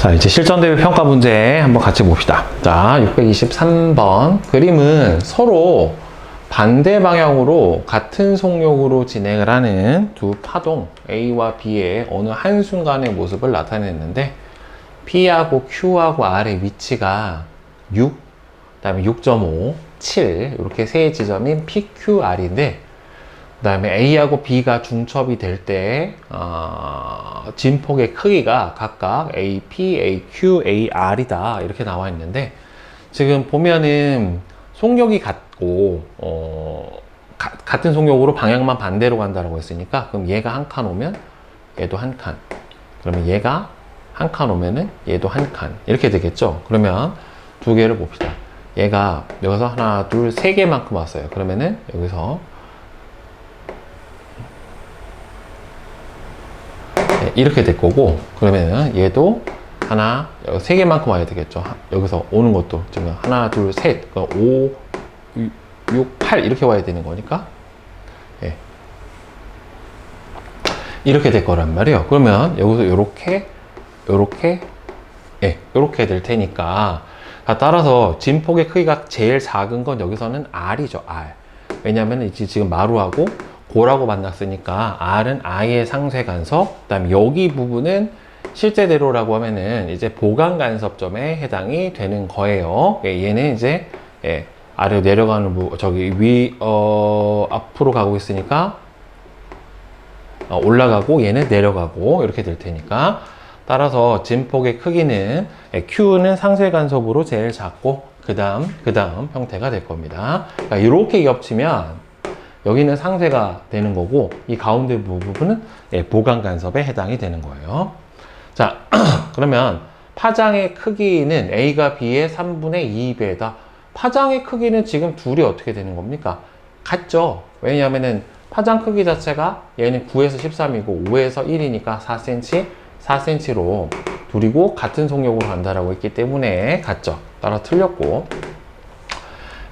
자, 이제 실전 대비 평가 문제 한번 같이 봅시다. 자, 623번. 그림은 서로 반대 방향으로 같은 속력으로 진행을 하는 두 파동 A와 B의 어느 한순간의 모습을 나타냈는데 P하고 Q하고 R의 위치가 6, 그 다음에 6.5, 7 이렇게 세 지점인 PQR인데 그 다음에 A하고 B가 중첩이 될 때 진폭의 크기가 각각 AP, AQ, AR이다 이렇게 나와 있는데 지금 보면은 속력이 같고 같은 속력으로 방향만 반대로 간다고 했으니까 그럼 얘가 한 칸 오면 얘도 한 칸, 그러면 얘가 한 칸 오면은 얘도 한 칸 이렇게 되겠죠. 그러면 두 개를 봅시다. 얘가 여기서 하나, 둘, 세 개만큼 왔어요. 그러면은 여기서 이렇게 될 거고, 그러면은 얘도 하나, 세 개만큼 와야 되겠죠. 여기서 오는 것도 지금 하나, 둘, 셋, 5, 6, 8 이렇게 와야 되는 거니까 예. 이렇게 될 거란 말이에요. 그러면 여기서 요렇게 요렇게 될 테니까 따라서 진폭의 크기가 제일 작은 건 여기서는 R이죠. R. 왜냐하면 이제 지금 마루하고 고라고 만났으니까 R은 I의 상쇄 간섭, 그 다음에 여기 부분은 실제대로라고 하면은 이제 보강 간섭점에 해당이 되는 거예요. 얘는 이제 아래로 내려가는 저기 앞으로 가고 있으니까 올라가고 얘는 내려가고 이렇게 될 테니까 따라서 진폭의 크기는 Q는 상쇄 간섭으로 제일 작고 그 다음 형태가 될 겁니다. 그러니까 이렇게 겹치면 여기는 상쇄가 되는 거고 이 가운데 부분은 보강 간섭에 해당이 되는 거예요. 자, 그러면 파장의 크기는 A가 B의 3분의 2배다. 파장의 크기는 지금 둘이 어떻게 되는 겁니까? 같죠? 왜냐하면은 파장 크기 자체가 얘는 9에서 13이고 5에서 1이니까 4cm, 4cm로 둘이고 같은 속력으로 간다라고 했기 때문에 같죠? 따라 틀렸고,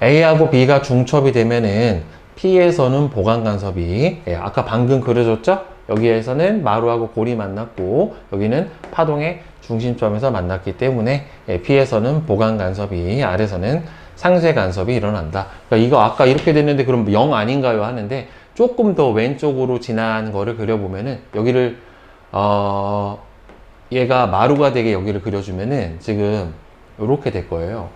A하고 B가 중첩이 되면은 P에서는 보강 간섭이 아까 방금 그려줬죠? 여기에서는 마루하고 골이 만났고 여기는 파동의 중심점에서 만났기 때문에 P에서는 보강 간섭이, R에서는 상쇄 간섭이 일어난다. 그러니까 이거 아까 이렇게 됐는데 그럼 0 아닌가요? 하는데 조금 더 왼쪽으로 지난 거를 그려보면은 여기를 얘가 마루가 되게 여기를 그려주면은 지금 이렇게 될 거예요.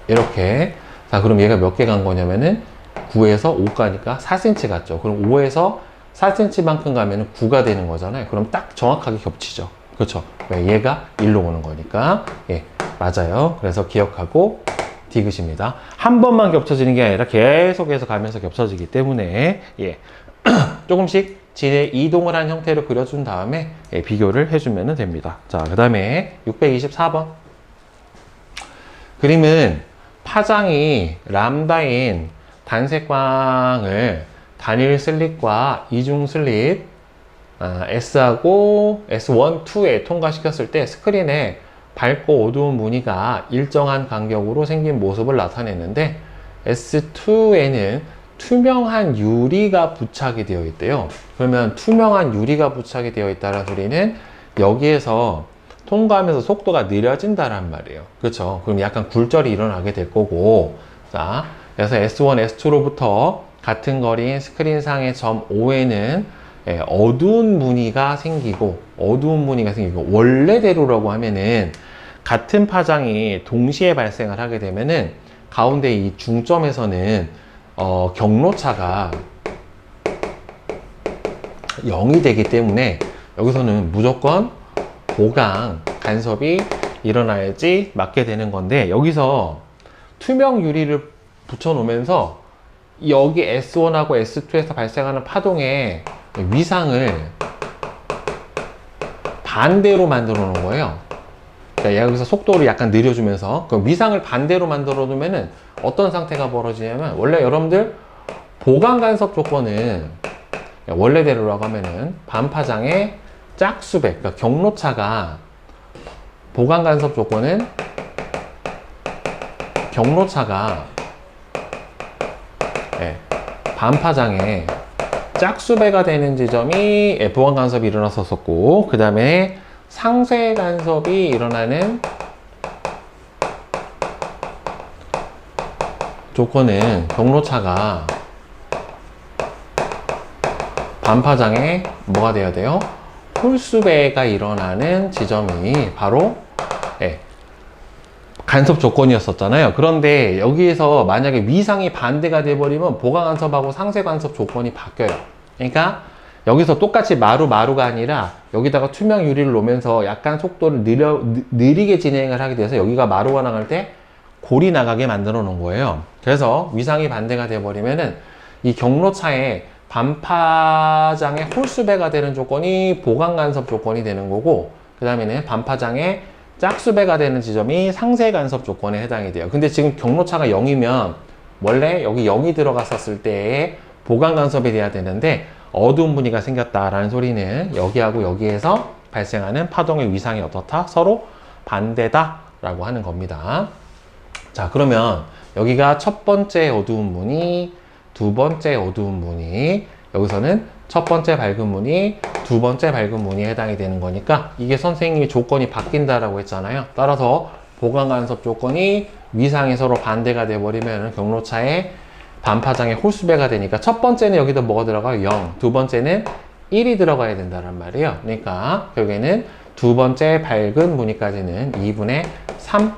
이렇게. 자, 그럼 얘가 몇 개 간 거냐면은 9에서 5 가니까 4cm 갔죠. 그럼 5에서 4cm만큼 가면은 9가 되는 거잖아요. 그럼 딱 정확하게 겹치죠. 그렇죠? 왜? 얘가 1로 오는 거니까. 예, 맞아요. 그래서 기억하고 디귿입니다. 한 번만 겹쳐지는 게 아니라 계속해서 가면서 겹쳐지기 때문에 조금씩 이동을 한 형태로 그려준 다음에 비교를 해주면 됩니다. 자, 그 다음에 624번. 그림은 파장이 람다인 단색광을 단일 슬릿과 이중 슬릿 S하고 S1, 2에 통과시켰을 때 스크린에 밝고 어두운 무늬가 일정한 간격으로 생긴 모습을 나타냈는데 S2에는 투명한 유리가 부착이 되어 있대요. 그러면 투명한 유리가 부착이 되어 있다는 소리는 여기에서 통과하면서 속도가 느려진다란 말이에요. 그렇죠? 그럼 약간 굴절이 일어나게 될 거고, 자, 그래서 S1, S2로부터 같은 거리인 스크린상의 점 O에는 어두운 무늬가 생기고, 원래대로라고 하면은 같은 파장이 동시에 발생을 하게 되면은 가운데 이 중점에서는 경로차가 0이 되기 때문에 여기서는 무조건 보강 간섭이 일어나야지 맞게 되는 건데 여기서 투명 유리를 붙여 놓으면서 여기 S1하고 S2에서 발생하는 파동의 위상을 반대로 만들어 놓은 거예요. 그러니까 여기서 속도를 약간 느려주면서 그 위상을 반대로 만들어 놓으면은 어떤 상태가 벌어지냐면 원래 여러분들 보강 간섭 조건은 원래대로라고 하면은 반파장의 짝수배, 그러니까 경로차가 보강 간섭 조건은 경로차가 반파장의 짝수배가 되는 지점이 보강 간섭이 일어났었고 그 다음에 상쇄 간섭이 일어나는 조건은 경로차가 반파장에 뭐가 돼야 돼요? 홀수배가 일어나는 지점이 바로 간섭 조건이었었잖아요. 그런데 여기에서 만약에 위상이 반대가 돼버리면 보강 간섭하고 상쇄 간섭 조건이 바뀌어요. 그러니까 여기서 똑같이 마루가 아니라 여기다가 투명 유리를 놓으면서 약간 속도를 느리게 진행을 하게 돼서 여기가 마루가 나갈 때 골이 나가게 만들어 놓은 거예요. 그래서 위상이 반대가 돼버리면은 이 경로차에 반파장의 홀수배가 되는 조건이 보강 간섭 조건이 되는 거고, 그 다음에는 반파장의 짝수배가 되는 지점이 상쇄 간섭 조건에 해당이 돼요. 근데 지금 경로차가 0이면 원래 여기 0이 들어갔었을 때의 보강 간섭이 돼야 되는데 어두운 무늬가 생겼다라는 소리는 여기하고 여기에서 발생하는 파동의 위상이 어떻다? 서로 반대다 라고 하는 겁니다. 자, 그러면 여기가 첫 번째 어두운 무늬, 두 번째 어두운 무늬, 여기서는 첫 번째 밝은 무늬, 두 번째 밝은 무늬에 해당이 되는 거니까 이게 선생님이 조건이 바뀐다라고 했잖아요. 따라서 보강 간섭 조건이 위상이 서로 반대가 돼버리면 경로차에 반파장의 홀수배가 되니까 첫 번째는 여기다 뭐가 들어가요? 0. 두 번째는 1이 들어가야 된다는 말이에요. 그러니까 결국에는 두 번째 밝은 무늬까지는 2분의 3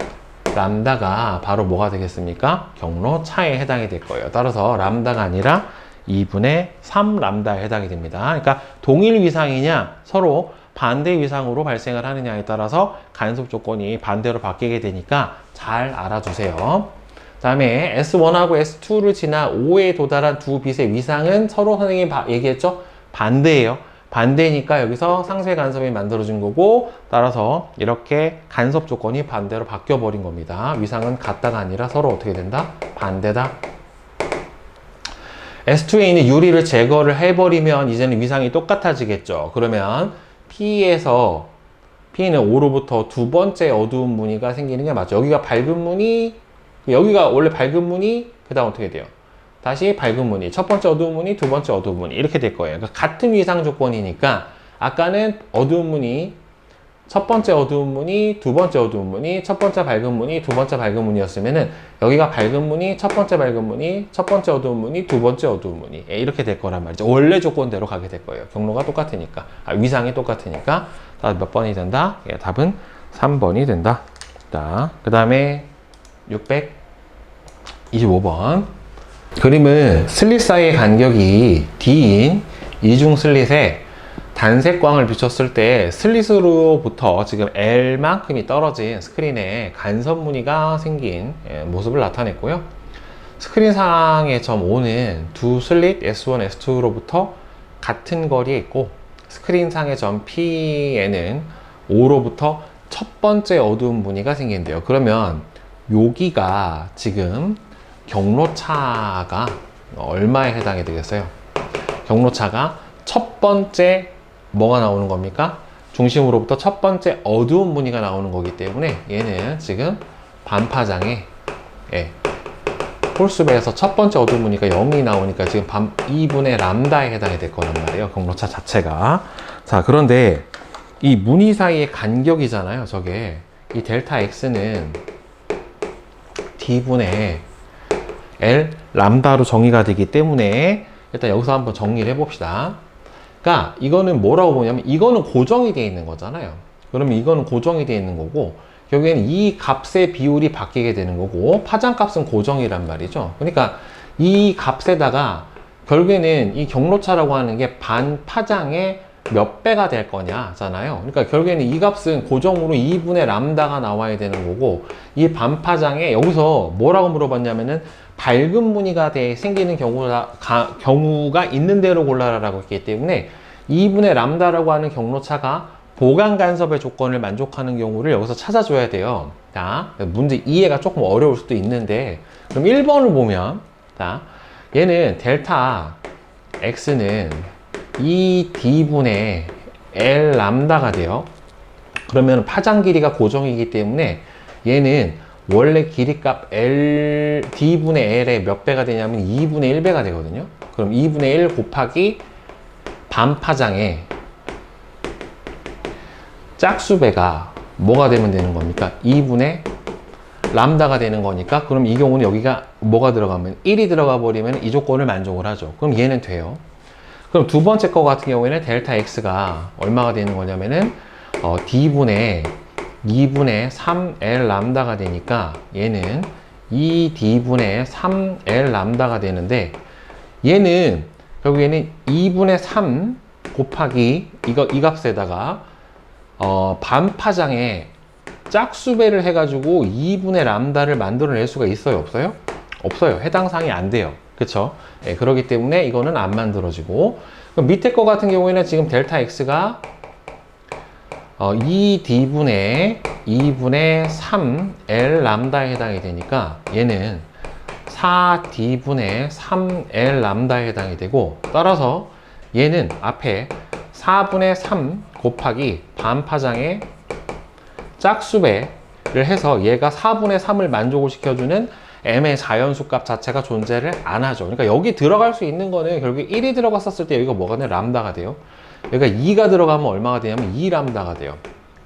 람다가 바로 뭐가 되겠습니까? 경로차에 해당이 될 거예요. 따라서 람다가 아니라 2분의 3 람다에 해당이 됩니다. 그러니까 동일 위상이냐 서로 반대 위상으로 발생을 하느냐에 따라서 간섭 조건이 반대로 바뀌게 되니까 잘 알아두세요. 다음에 S1하고 S2를 지나 5에 도달한 두 빛의 위상은 서로 선생님이 얘기했죠? 반대예요. 반대니까 여기서 상쇄 간섭이 만들어진 거고, 따라서 이렇게 간섭 조건이 반대로 바뀌어 버린 겁니다. 위상은 같다가 아니라 서로 어떻게 된다? 반대다. S2에 있는 유리를 제거를 해버리면 이제는 위상이 똑같아지겠죠. 그러면 P에서 P는 5로부터 두 번째 어두운 무늬가 생기는 게 맞죠. 여기가 밝은 무늬, 여기가 원래 밝은 무늬, 그 다음 어떻게 돼요? 다시 밝은 무늬, 첫 번째 어두운 무늬, 두 번째 어두운 무늬 이렇게 될 거예요. 그러니까 같은 위상 조건이니까 아까는 어두운 무늬, 첫 번째 어두운 무늬, 두 번째 어두운 무늬, 첫 번째 밝은 무늬, 두 번째 밝은 무늬였으면은 여기가 밝은 무늬, 첫 번째 밝은 무늬, 첫 번째 어두운 무늬, 두 번째 어두운 무늬 이렇게 될 거란 말이죠. 원래 조건대로 가게 될 거예요. 경로가 똑같으니까, 위상이 똑같으니까. 다 몇 번이 된다? 답은 3번이 된다. 자, 그 다음에 625번. 그림은 슬릿 사이의 간격이 D인 이중 슬릿에 단색광을 비췄을 때 슬릿으로부터 지금 L만큼이 떨어진 스크린에 간섭 무늬가 생긴 모습을 나타냈고요. 스크린상의 점 O는 두 슬릿 S1, S2로부터 같은 거리에 있고, 스크린상의 점 P에는 O로부터 첫 번째 어두운 무늬가 생긴대요. 그러면 여기가 지금 경로차가 얼마에 해당이 되겠어요? 경로차가 첫 번째 뭐가 나오는 겁니까? 중심으로부터 첫 번째 어두운 무늬가 나오는 거기 때문에 얘는 지금 반파장에 홀수배에서 첫 번째 어두운 무늬가 0이 나오니까 지금 2분의 람다에 해당이 될 거란 말이에요. 경로차 자체가. 자, 그런데 이 무늬 사이의 간격이잖아요. 저게 이 델타 X는 D분의 L 람다로 정의가 되기 때문에 일단 여기서 한번 정리를 해봅시다. 그러니까 이거는 뭐라고 보냐면 이거는 고정이 되어 있는 거잖아요. 그러면 이거는 고정이 되어 있는 거고, 결국에는 이 값의 비율이 바뀌게 되는 거고, 파장 값은 고정이란 말이죠. 그러니까 이 값에다가 결국에는 이 경로차라고 하는 게 반파장의 몇 배가 될 거냐잖아요. 그러니까 결국에는 이 값은 고정으로 2분의 람다가 나와야 되는 거고, 이 반파장에 여기서 뭐라고 물어봤냐면은 밝은 무늬가 생기는 경우가 있는 대로 골라라라고 했기 때문에 2분의 람다라고 하는 경로차가 보강 간섭의 조건을 만족하는 경우를 여기서 찾아줘야 돼요. 자, 문제 이해가 조금 어려울 수도 있는데, 그럼 1번을 보면, 자, 얘는 델타 X는 2D분의 L 람다가 돼요. 그러면 파장 길이가 고정이기 때문에 얘는 원래 길이값 D분의 L의 몇 배가 되냐면 2분의 1배가 되거든요. 그럼 2분의 1 곱하기 반파장에 짝수배가 뭐가 되면 되는 겁니까? 2분의 람다가 되는 거니까, 그럼 이 경우는 여기가 뭐가 들어가면 1이 들어가 버리면 이 조건을 만족을 하죠. 그럼 얘는 돼요. 그럼 두 번째 거 같은 경우에는 델타 x가 얼마가 되는 거냐면은 d분의 2분의 3l 람다가 되니까 얘는 2d분의 3l 람다가 되는데, 얘는 결국에는 2분의 3 곱하기 이 값에다가 반파장에 짝수배를 해가지고 2분의 람다를 만들어낼 수가 있어요, 없어요? 없어요. 해당 사항이 안 돼요. 그쵸? 예, 그렇기 때문에 이거는 안 만들어지고, 그럼 밑에 거 같은 경우에는 지금 델타 x가 2d분의 2분의 3l 람다에 해당이 되니까 얘는 4d분의 3l 람다에 해당이 되고, 따라서 얘는 앞에 4분의 3 곱하기 반파장에 짝수배를 해서 얘가 4분의 3을 만족을 시켜주는 m의 자연수 값 자체가 존재를 안 하죠. 그러니까 여기 들어갈 수 있는 거는 결국 1이 들어갔었을 때 여기가 뭐가 돼요? 람다가 돼요. 여기가 2가 들어가면 얼마가 되냐면 2람다가 돼요.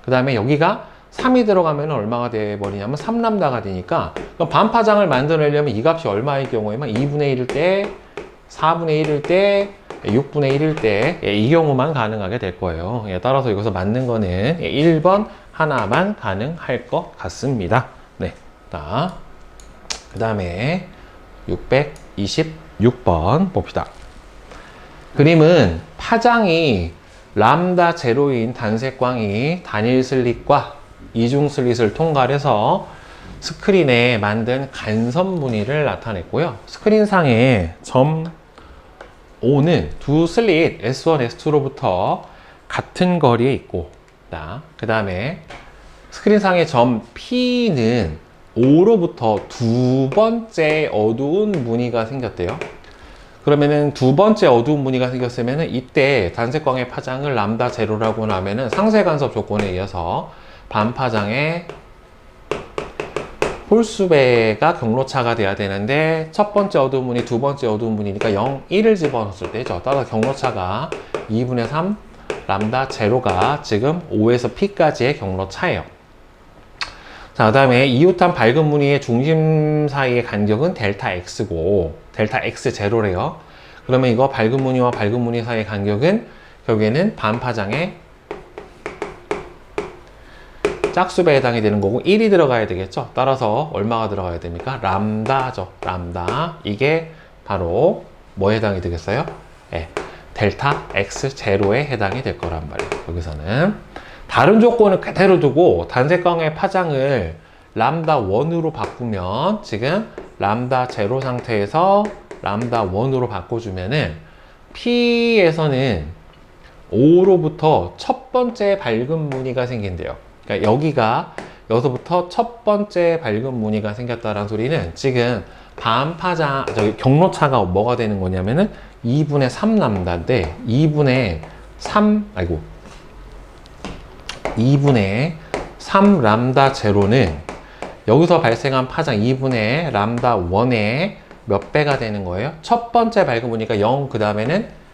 그 다음에 여기가 3이 들어가면 얼마가 돼버리냐면 3람다가 되니까, 그럼 반파장을 만들어내려면 이 값이 얼마일 경우에만 2분의 1일 때, 4분의 1일 때, 6분의 1일 때, 이 경우만 가능하게 될 거예요. 따라서 여기서 맞는 거는 1번 하나만 가능할 것 같습니다. 네. 그 다음에 626번 봅시다. 그림은 파장이 람다 제로인 단색광이 단일 슬릿과 이중 슬릿을 통과해서 스크린에 만든 간섭 무늬를 나타냈고요. 스크린상에 점 O는 두 슬릿 S1, S2로부터 같은 거리에 있고, 그 다음에 스크린상의 점 P는 O로부터 두 번째 어두운 무늬가 생겼대요. 그러면은 두 번째 어두운 무늬가 생겼으면은 이때 단색광의 파장을 람다 제로라고 하면은 상쇄 간섭 조건에 의해서 반파장의 홀수배가 경로차가 돼야 되는데, 첫 번째 어두운 무늬, 두 번째 어두운 무늬니까 0, 1을 집어넣었을 때죠. 따라서 경로차가 2분의 3 람다 제로가 지금 O에서 P까지의 경로차예요. 자, 그 다음에 이웃한 밝은 무늬의 중심 사이의 간격은 델타 X고, 델타 X 제로래요. 그러면 이거 밝은 무늬와 밝은 무늬 사이의 간격은 결국에는 반파장의 짝수배에 해당이 되는 거고 1이 들어가야 되겠죠. 따라서 얼마가 들어가야 됩니까? 람다죠. 람다. 이게 바로 뭐에 해당이 되겠어요? 네, 델타 X 제로에 해당이 될 거란 말이에요. 여기서는 다른 조건을 그대로 두고 단색광의 파장을 람다 1으로 바꾸면, 지금 람다 제로 상태에서 람다 1으로 바꿔주면은 P에서는 O로부터 첫 번째 밝은 무늬가 생긴대요. 그러니까 여기서부터 첫 번째 밝은 무늬가 생겼다는 소리는 지금 반파장, 경로차가 뭐가 되는 거냐면은 2분의 3람다인데, 2분의 3람다 제로는 여기서 발생한 파장 2분의 람다 1의 몇 배가 되는 거예요? 첫 번째 밝은 무늬가 0, 그 다음에는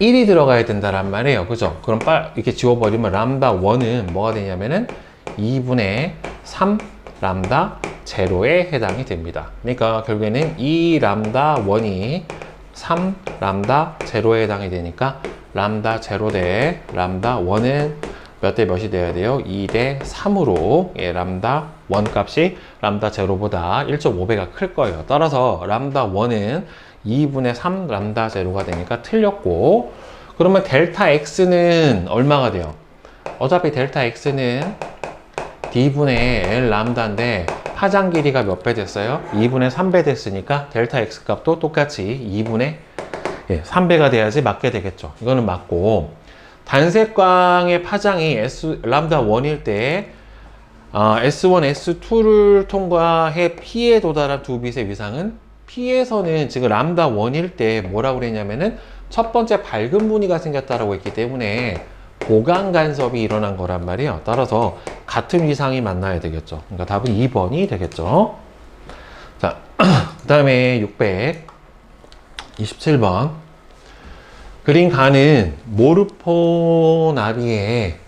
1이 들어가야 된다란 말이에요. 그죠? 그럼 이렇게 지워버리면 람다 1은 뭐가 되냐면은 2분의 3 람다 제로에 해당이 됩니다. 그러니까 결국에는 2 람다 1이 3 람다 제로에 해당이 되니까 람다 제로 대 람다 1은 몇 대 몇이 돼야 돼요? 2대 3으로 람다 1 값이 람다 제로보다 1.5배가 클 거예요. 따라서 람다 1은 2분의 3 람다 제로가 되니까 틀렸고, 그러면 델타 X는 얼마가 돼요? 어차피 델타 X는 D분의 L 람다인데 파장 길이가 몇 배 됐어요? 2분의 3배 됐으니까 델타 X 값도 똑같이 2분의 3배가 돼야지 맞게 되겠죠. 이거는 맞고, 단색광의 파장이 람다 1일 때 S1, S2를 통과해 P에 도달한 두 빛의 위상은, P에서는 지금 람다 1일 때 뭐라고 그랬냐면은 첫 번째 밝은 무늬가 생겼다라고 했기 때문에 보강 간섭이 일어난 거란 말이에요. 따라서 같은 위상이 만나야 되겠죠. 그러니까 답은 2번이 되겠죠. 자, 그 다음에 627번. 그린 가는 모르포나비의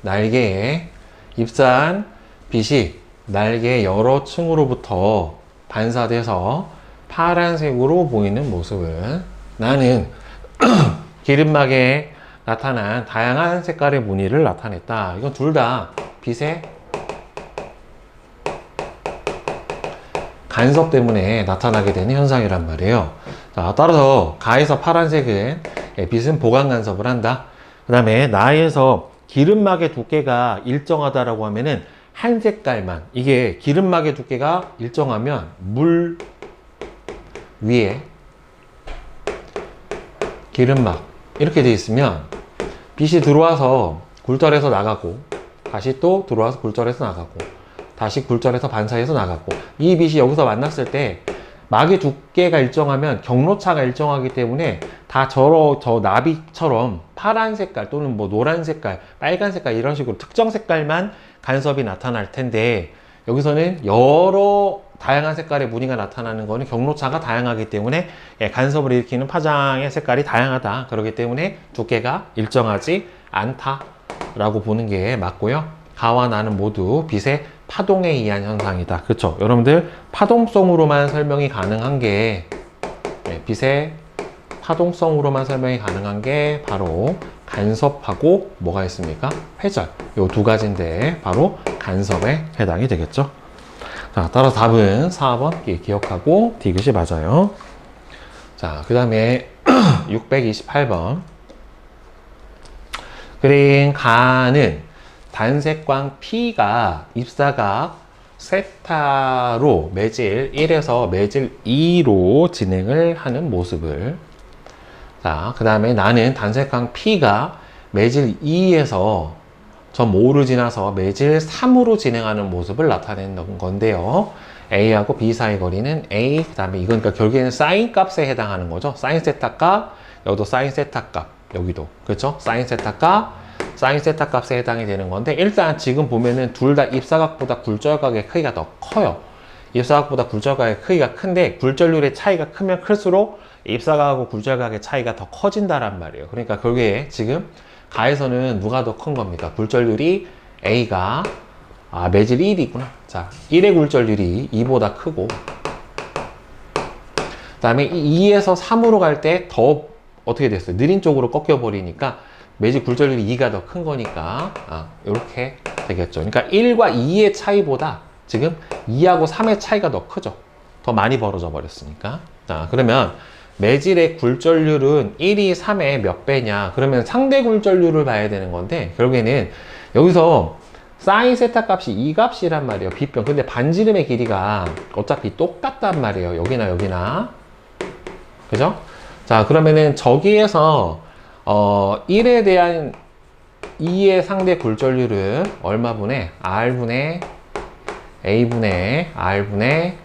날개에 잎사한 빛이 날개 여러 층으로부터 반사돼서 파란색으로 보이는 모습을 나는 기름막에 나타난 다양한 색깔의 무늬를 나타냈다. 이건 둘 다 빛의 간섭 때문에 나타나게 되는 현상이란 말이에요. 자, 따라서 가에서 파란색은 빛은 보강 간섭을 한다. 그 다음에 나에서 기름막의 두께가 일정하다라고 하면은 한 색깔만, 이게 기름막의 두께가 일정하면 물 위에 기름막 이렇게 되어 있으면 빛이 들어와서 굴절해서 나가고 다시 또 들어와서 굴절해서 나가고 다시 굴절해서 반사해서 나가고, 이 빛이 여기서 만났을 때 막의 두께가 일정하면 경로차가 일정하기 때문에 다 저 나비처럼 파란 색깔 또는 뭐 노란 색깔, 빨간 색깔 이런 식으로 특정 색깔만 간섭이 나타날 텐데, 여기서는 여러 다양한 색깔의 무늬가 나타나는 거는 경로차가 다양하기 때문에 간섭을 일으키는 파장의 색깔이 다양하다. 그렇기 때문에 두께가 일정하지 않다라고 보는 게 맞고요. 가와 나는 모두 빛의 파동에 의한 현상이다. 그렇죠? 여러분들 파동성으로만 설명이 가능한 게 빛의 파동성으로만 설명이 가능한 게 바로 간섭하고 뭐가 있습니까? 회절. 요 두 가지인데 바로 간섭에 해당이 되겠죠. 자, 따라서 답은 4번 기억하고 디귿이 맞아요. 자, 그 다음에 628번. 그린 가는 단색광 P가 입사각 세타로 매질 1에서 매질 2로 진행을 하는 모습을, 자, 그 다음에 나는 단색광 P가 매질 2에서 점 5를 지나서 매질 3으로 진행하는 모습을 나타내는 건데요. A하고 B 사이 거리는 A, 그 다음에 이건 그러니까 결국에는 사인 값에 해당하는 거죠. 사인 세타 값, 여기도 사인 세타 값, 여기도. 그렇죠? 사인 세타 값, 사인 세타 값에 해당이 되는 건데, 일단 지금 보면은 둘 다 입사각보다 굴절각의 크기가 더 커요. 입사각보다 굴절각의 크기가 큰데 굴절률의 차이가 크면 클수록 입사각하고 굴절각의 차이가 더 커진다란 말이에요. 그러니까 결국에 지금 가에서는 누가 더 큰 겁니까? 굴절률이 A가 매질 1이구나. 자, 1의 굴절률이 2보다 크고, 그 다음에 2에서 3으로 갈 때 더 어떻게 됐어요? 느린 쪽으로 꺾여 버리니까 매질 굴절률이 2가 더 큰 거니까 이렇게 되겠죠. 그러니까 1과 2의 차이보다 지금 2하고 3의 차이가 더 크죠. 더 많이 벌어져 버렸으니까. 자, 그러면 매질의 굴절률은 1이 3의 몇 배냐? 그러면 상대 굴절률을 봐야 되는 건데, 결국에는 여기서 사인 세타 값이 이 값이란 말이에요. B변. 근데 반지름의 길이가 어차피 똑같단 말이에요. 여기나 여기나. 그죠? 자, 그러면은 저기에서 1에 대한 2의 상대 굴절률은 얼마분의 R분의 A분의 R분의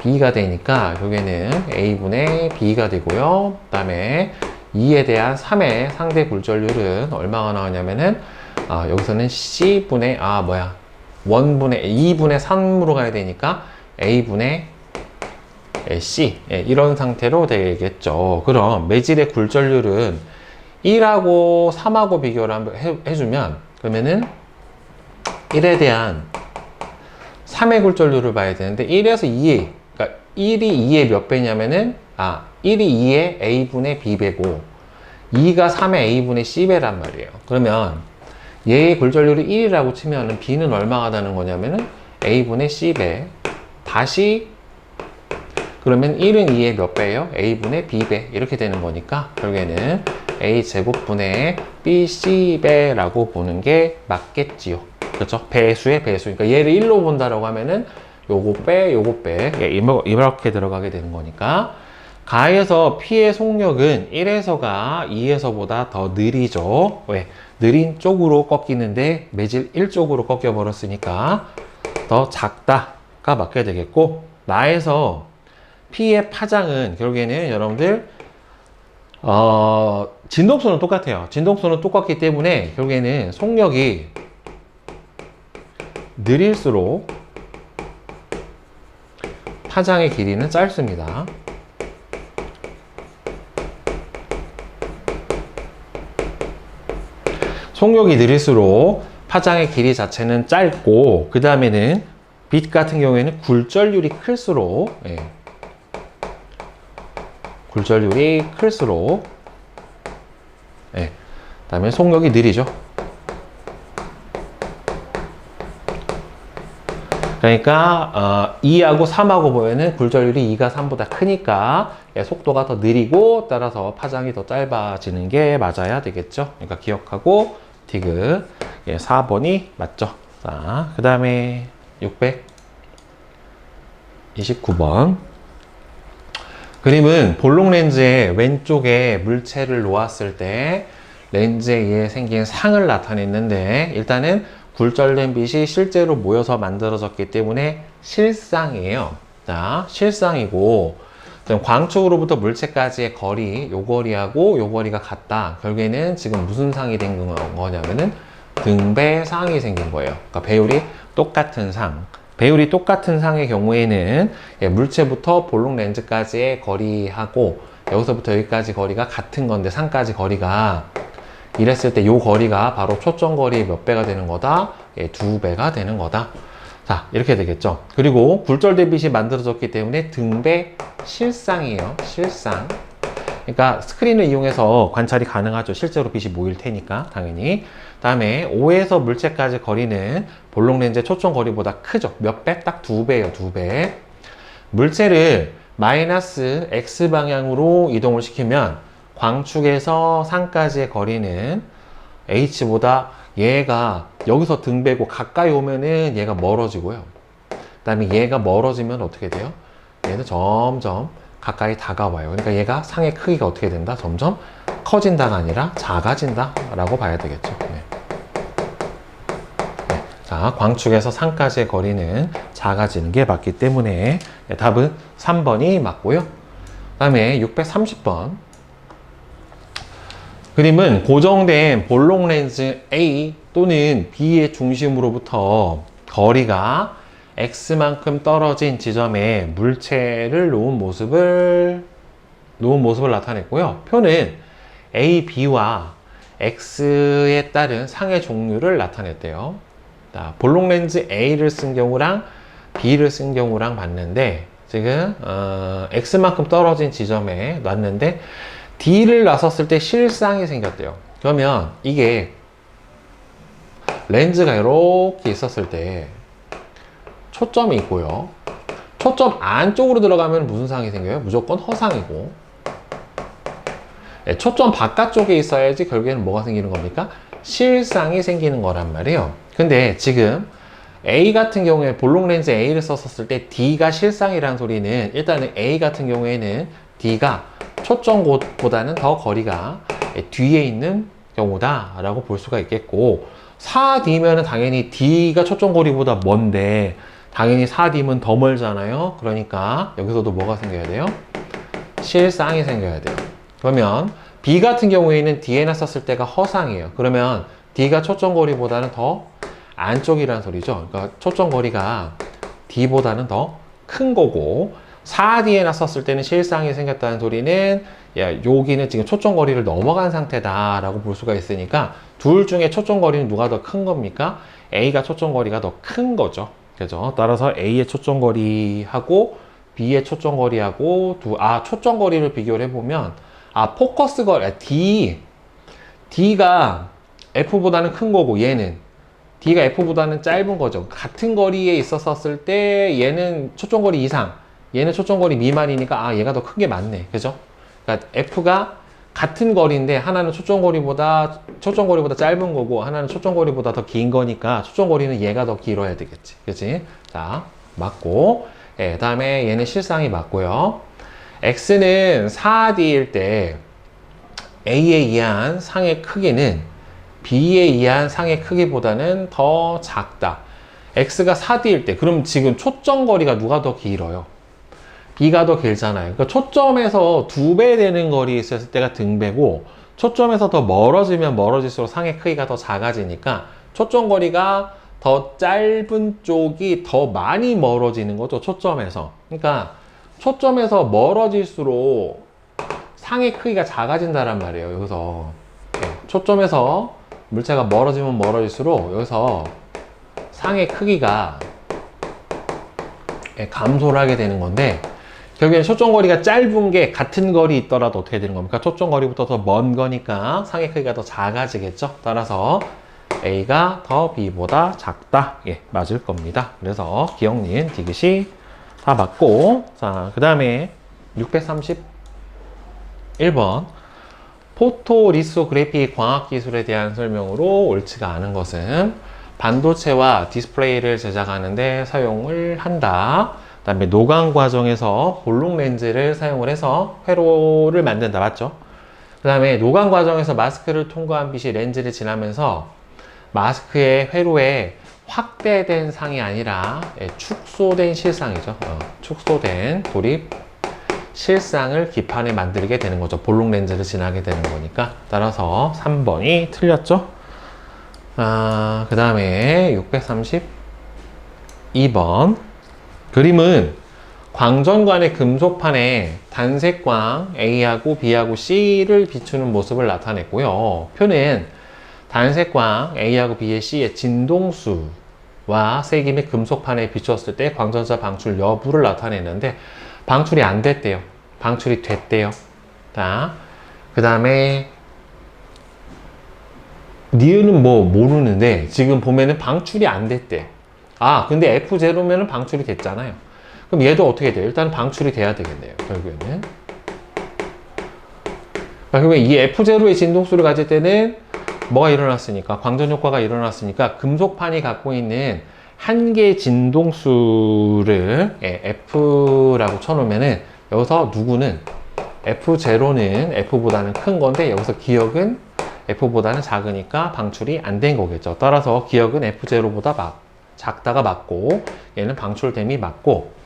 B가 되니까 여기는 A분의 B가 되고요. 그 다음에 2에 대한 3의 상대 굴절률은 얼마가 나오냐면은 여기서는 C분의 2분의 3으로 가야 되니까 A분의 C, 이런 상태로 되겠죠. 그럼 매질의 굴절률은 1하고 3하고 비교를 한번 해주면, 그러면은 1에 대한 3의 굴절률을 봐야 되는데 1에서 2의, 그러니까 1이 2의 몇 배냐면은 1이 2의 A분의 B배고 2가 3의 A분의 C배란 말이에요. 그러면 얘의 굴절률이 1이라고 치면은 B는 얼마가 되는 거냐면은 A분의 C배, 다시 그러면 1은 2의 몇 배예요? A분의 B배, 이렇게 되는 거니까 결국에는 A제곱분의 BC배라고 보는 게 맞겠지요. 그렇죠? 배수의 배수. 그러니까 얘를 1로 본다라고 하면은 요거 빼 이렇게 들어가게 되는 거니까, 가에서 P의 속력은 1에서가 2에서보다 더 느리죠. 왜? 느린 쪽으로 꺾이는데 매질 1쪽으로 꺾여 버렸으니까 더 작다가 맞게 되겠고, 나에서 P의 파장은 결국에는 여러분들 진동수는 똑같아요. 진동수는 똑같기 때문에 결국에는 속력이 느릴수록 파장의 길이는 짧습니다. 속력이 느릴수록 파장의 길이 자체는 짧고, 그 다음에는 빛 같은 경우에는 굴절률이 클수록, 굴절률이 클수록, 그 다음에 속력이 느리죠. 그러니까 2하고 3하고 보면은 굴절률이 2가 3보다 크니까 속도가 더 느리고, 따라서 파장이 더 짧아지는 게 맞아야 되겠죠. 그러니까 기억하고 디귿 4번이 맞죠. 자, 그 다음에 629번 그림은 볼록 렌즈의 왼쪽에 물체를 놓았을 때 렌즈에 의해 생긴 상을 나타냈는데, 일단은 굴절된 빛이 실제로 모여서 만들어졌기 때문에 실상이에요. 자, 실상이고, 광축으로부터 물체까지의 거리, 요 거리하고 요 거리가 같다. 결국에는 지금 무슨 상이 된 거냐면은 등배상이 생긴 거예요. 그러니까 배율이 똑같은 상. 배율이 똑같은 상의 경우에는 물체부터 볼록 렌즈까지의 거리하고 여기서부터 여기까지 거리가 같은 건데, 상까지 거리가 이랬을 때 요 거리가 바로 초점 거리의 몇 배가 되는 거다? 2배가 되는 거다. 자, 이렇게 되겠죠. 그리고 굴절된 빛이 만들어졌기 때문에 등배 실상이에요. 실상. 그러니까 스크린을 이용해서 관찰이 가능하죠. 실제로 빛이 모일 테니까 당연히. 다음에 O에서 물체까지 거리는 볼록 렌즈의 초점 거리보다 크죠. 몇 배? 딱 2배예요. 2배. 물체를 마이너스 X 방향으로 이동을 시키면 광축에서 상까지의 거리는 H보다 얘가 여기서 등배고 가까이 오면은 얘가 멀어지고요. 그 다음에 얘가 멀어지면 어떻게 돼요? 얘는 점점 가까이 다가와요. 그러니까 얘가 상의 크기가 어떻게 된다? 점점 커진다가 아니라 작아진다 라고 봐야 되겠죠. 자, 광축에서 상까지의 거리는 작아지는 게 맞기 때문에 답은 3번이 맞고요. 그 다음에 630번 그림은 고정된 볼록 렌즈 A 또는 B의 중심으로부터 거리가 X만큼 떨어진 지점에 물체를 놓은 모습을 나타냈고요. 표는 A, B와 X에 따른 상의 종류를 나타냈대요. 자, 볼록 렌즈 A를 쓴 경우랑 B를 쓴 경우랑 봤는데, 지금 X만큼 떨어진 지점에 놨는데 D를 놨었을 때 실상이 생겼대요. 그러면 이게 렌즈가 이렇게 있었을 때 초점이 있고요. 초점 안쪽으로 들어가면 무슨 상이 생겨요? 무조건 허상이고, 초점 바깥쪽에 있어야지 결국에는 뭐가 생기는 겁니까? 실상이 생기는 거란 말이에요. 근데 지금 A 같은 경우에 볼록 렌즈 A를 썼을 때 D가 실상이라는 소리는, 일단은 A 같은 경우에는 D가 초점 곳보다는 더 거리가 뒤에 있는 경우다 라고 볼 수가 있겠고, 4D면은 당연히 D가 초점 거리보다 먼데 당연히 4D면 더 멀잖아요. 그러니까 여기서도 뭐가 생겨야 돼요? 실상이 생겨야 돼요. 그러면 B 같은 경우에는 D에 놨었을 때가 허상이에요. 그러면 D가 초점 거리보다는 더 안쪽이라는 소리죠. 그러니까 초점 거리가 D보다는 더 큰 거고, 4D에 놨었을 때는 실상이 생겼다는 소리는 여기는 지금 초점 거리를 넘어간 상태다 라고 볼 수가 있으니까, 둘 중에 초점 거리는 누가 더 큰 겁니까? A가 초점 거리가 더 큰 거죠. 그죠? 따라서 A의 초점 거리하고 B의 초점 거리하고 초점 거리를 비교를 해보면, 포커스 거리, D가 F보다는 큰 거고, 얘는 D가 F보다는 짧은 거죠. 같은 거리에 있었을 때 얘는 초점 거리 이상, 얘는 초점 거리 미만이니까 얘가 더 큰 게 맞네. 그죠? 그러니까 F가 같은 거리인데 하나는 초점 거리보다 짧은 거고, 하나는 초점 거리보다 더 긴 거니까 초점 거리는 얘가 더 길어야 되겠지. 그치? 자, 맞고, 다음에 얘는 실상이 맞고요. X는 4D일 때 A에 의한 상의 크기는 B에 의한 상의 크기보다는 더 작다. X가 4D일 때, 그럼 지금 초점 거리가 누가 더 길어요? B가 더 길잖아요. 그러니까 초점에서 2배 되는 거리에 있었을 때가 등배고, 초점에서 더 멀어지면 멀어질수록 상의 크기가 더 작아지니까 초점 거리가 더 짧은 쪽이 더 많이 멀어지는 거죠, 초점에서. 그러니까 초점에서 멀어질수록 상의 크기가 작아진다란 말이에요. 여기서 초점에서 물체가 멀어지면 멀어질수록 여기서 상의 크기가 감소를 하게 되는 건데, 결국엔 초점거리가 짧은 게 같은 거리 있더라도 어떻게 되는 겁니까? 초점거리부터 더 먼 거니까 상의 크기가 더 작아지겠죠? 따라서 A가 더 B보다 작다. 예, 맞을 겁니다. 그래서 기억, 니은, 디귿이 다 맞고, 자, 그 다음에 631번. 포토리소그래피 광학기술에 대한 설명으로 옳지가 않은 것은 반도체와 디스플레이를 제작하는데 사용을 한다. 그 다음에 노광 과정에서 볼록 렌즈를 사용을 해서 회로를 만든다. 맞죠? 그 다음에 노광 과정에서 마스크를 통과한 빛이 렌즈를 지나면서 마스크의 회로에 확대된 상이 아니라 축소된 실상이죠. 축소된 도립 실상을 기판에 만들게 되는 거죠. 볼록 렌즈를 지나게 되는 거니까. 따라서 3번이 틀렸죠. 그 다음에 632번. 그림은 광전관의 금속판에 단색광 A하고 B하고 C를 비추는 모습을 나타냈고요. 표는 단색광 A하고 B의 C의 진동수와 세기 및 금속판에 비추었을 때 광전자 방출 여부를 나타냈는데 방출이 안 됐대요. 방출이 됐대요. 자, 그 다음에 니은은 뭐 모르는데 지금 보면은 방출이 안 됐대. 근데 F0면은 방출이 됐잖아요. 그럼 얘도 어떻게 돼요? 일단 방출이 돼야 되겠네요. 결국에는. 결국에 이 F0의 진동수를 가질 때는 뭐가 일어났으니까, 광전 효과가 일어났으니까 금속판이 갖고 있는 한계 진동수를 F라고 쳐놓으면은 여기서 누구는 F0는 F보다는 큰 건데 여기서 기억은 F보다는 작으니까 방출이 안 된 거겠죠. 따라서 기억은 F0보다 작다가 맞고 얘는 방출됨이 맞고,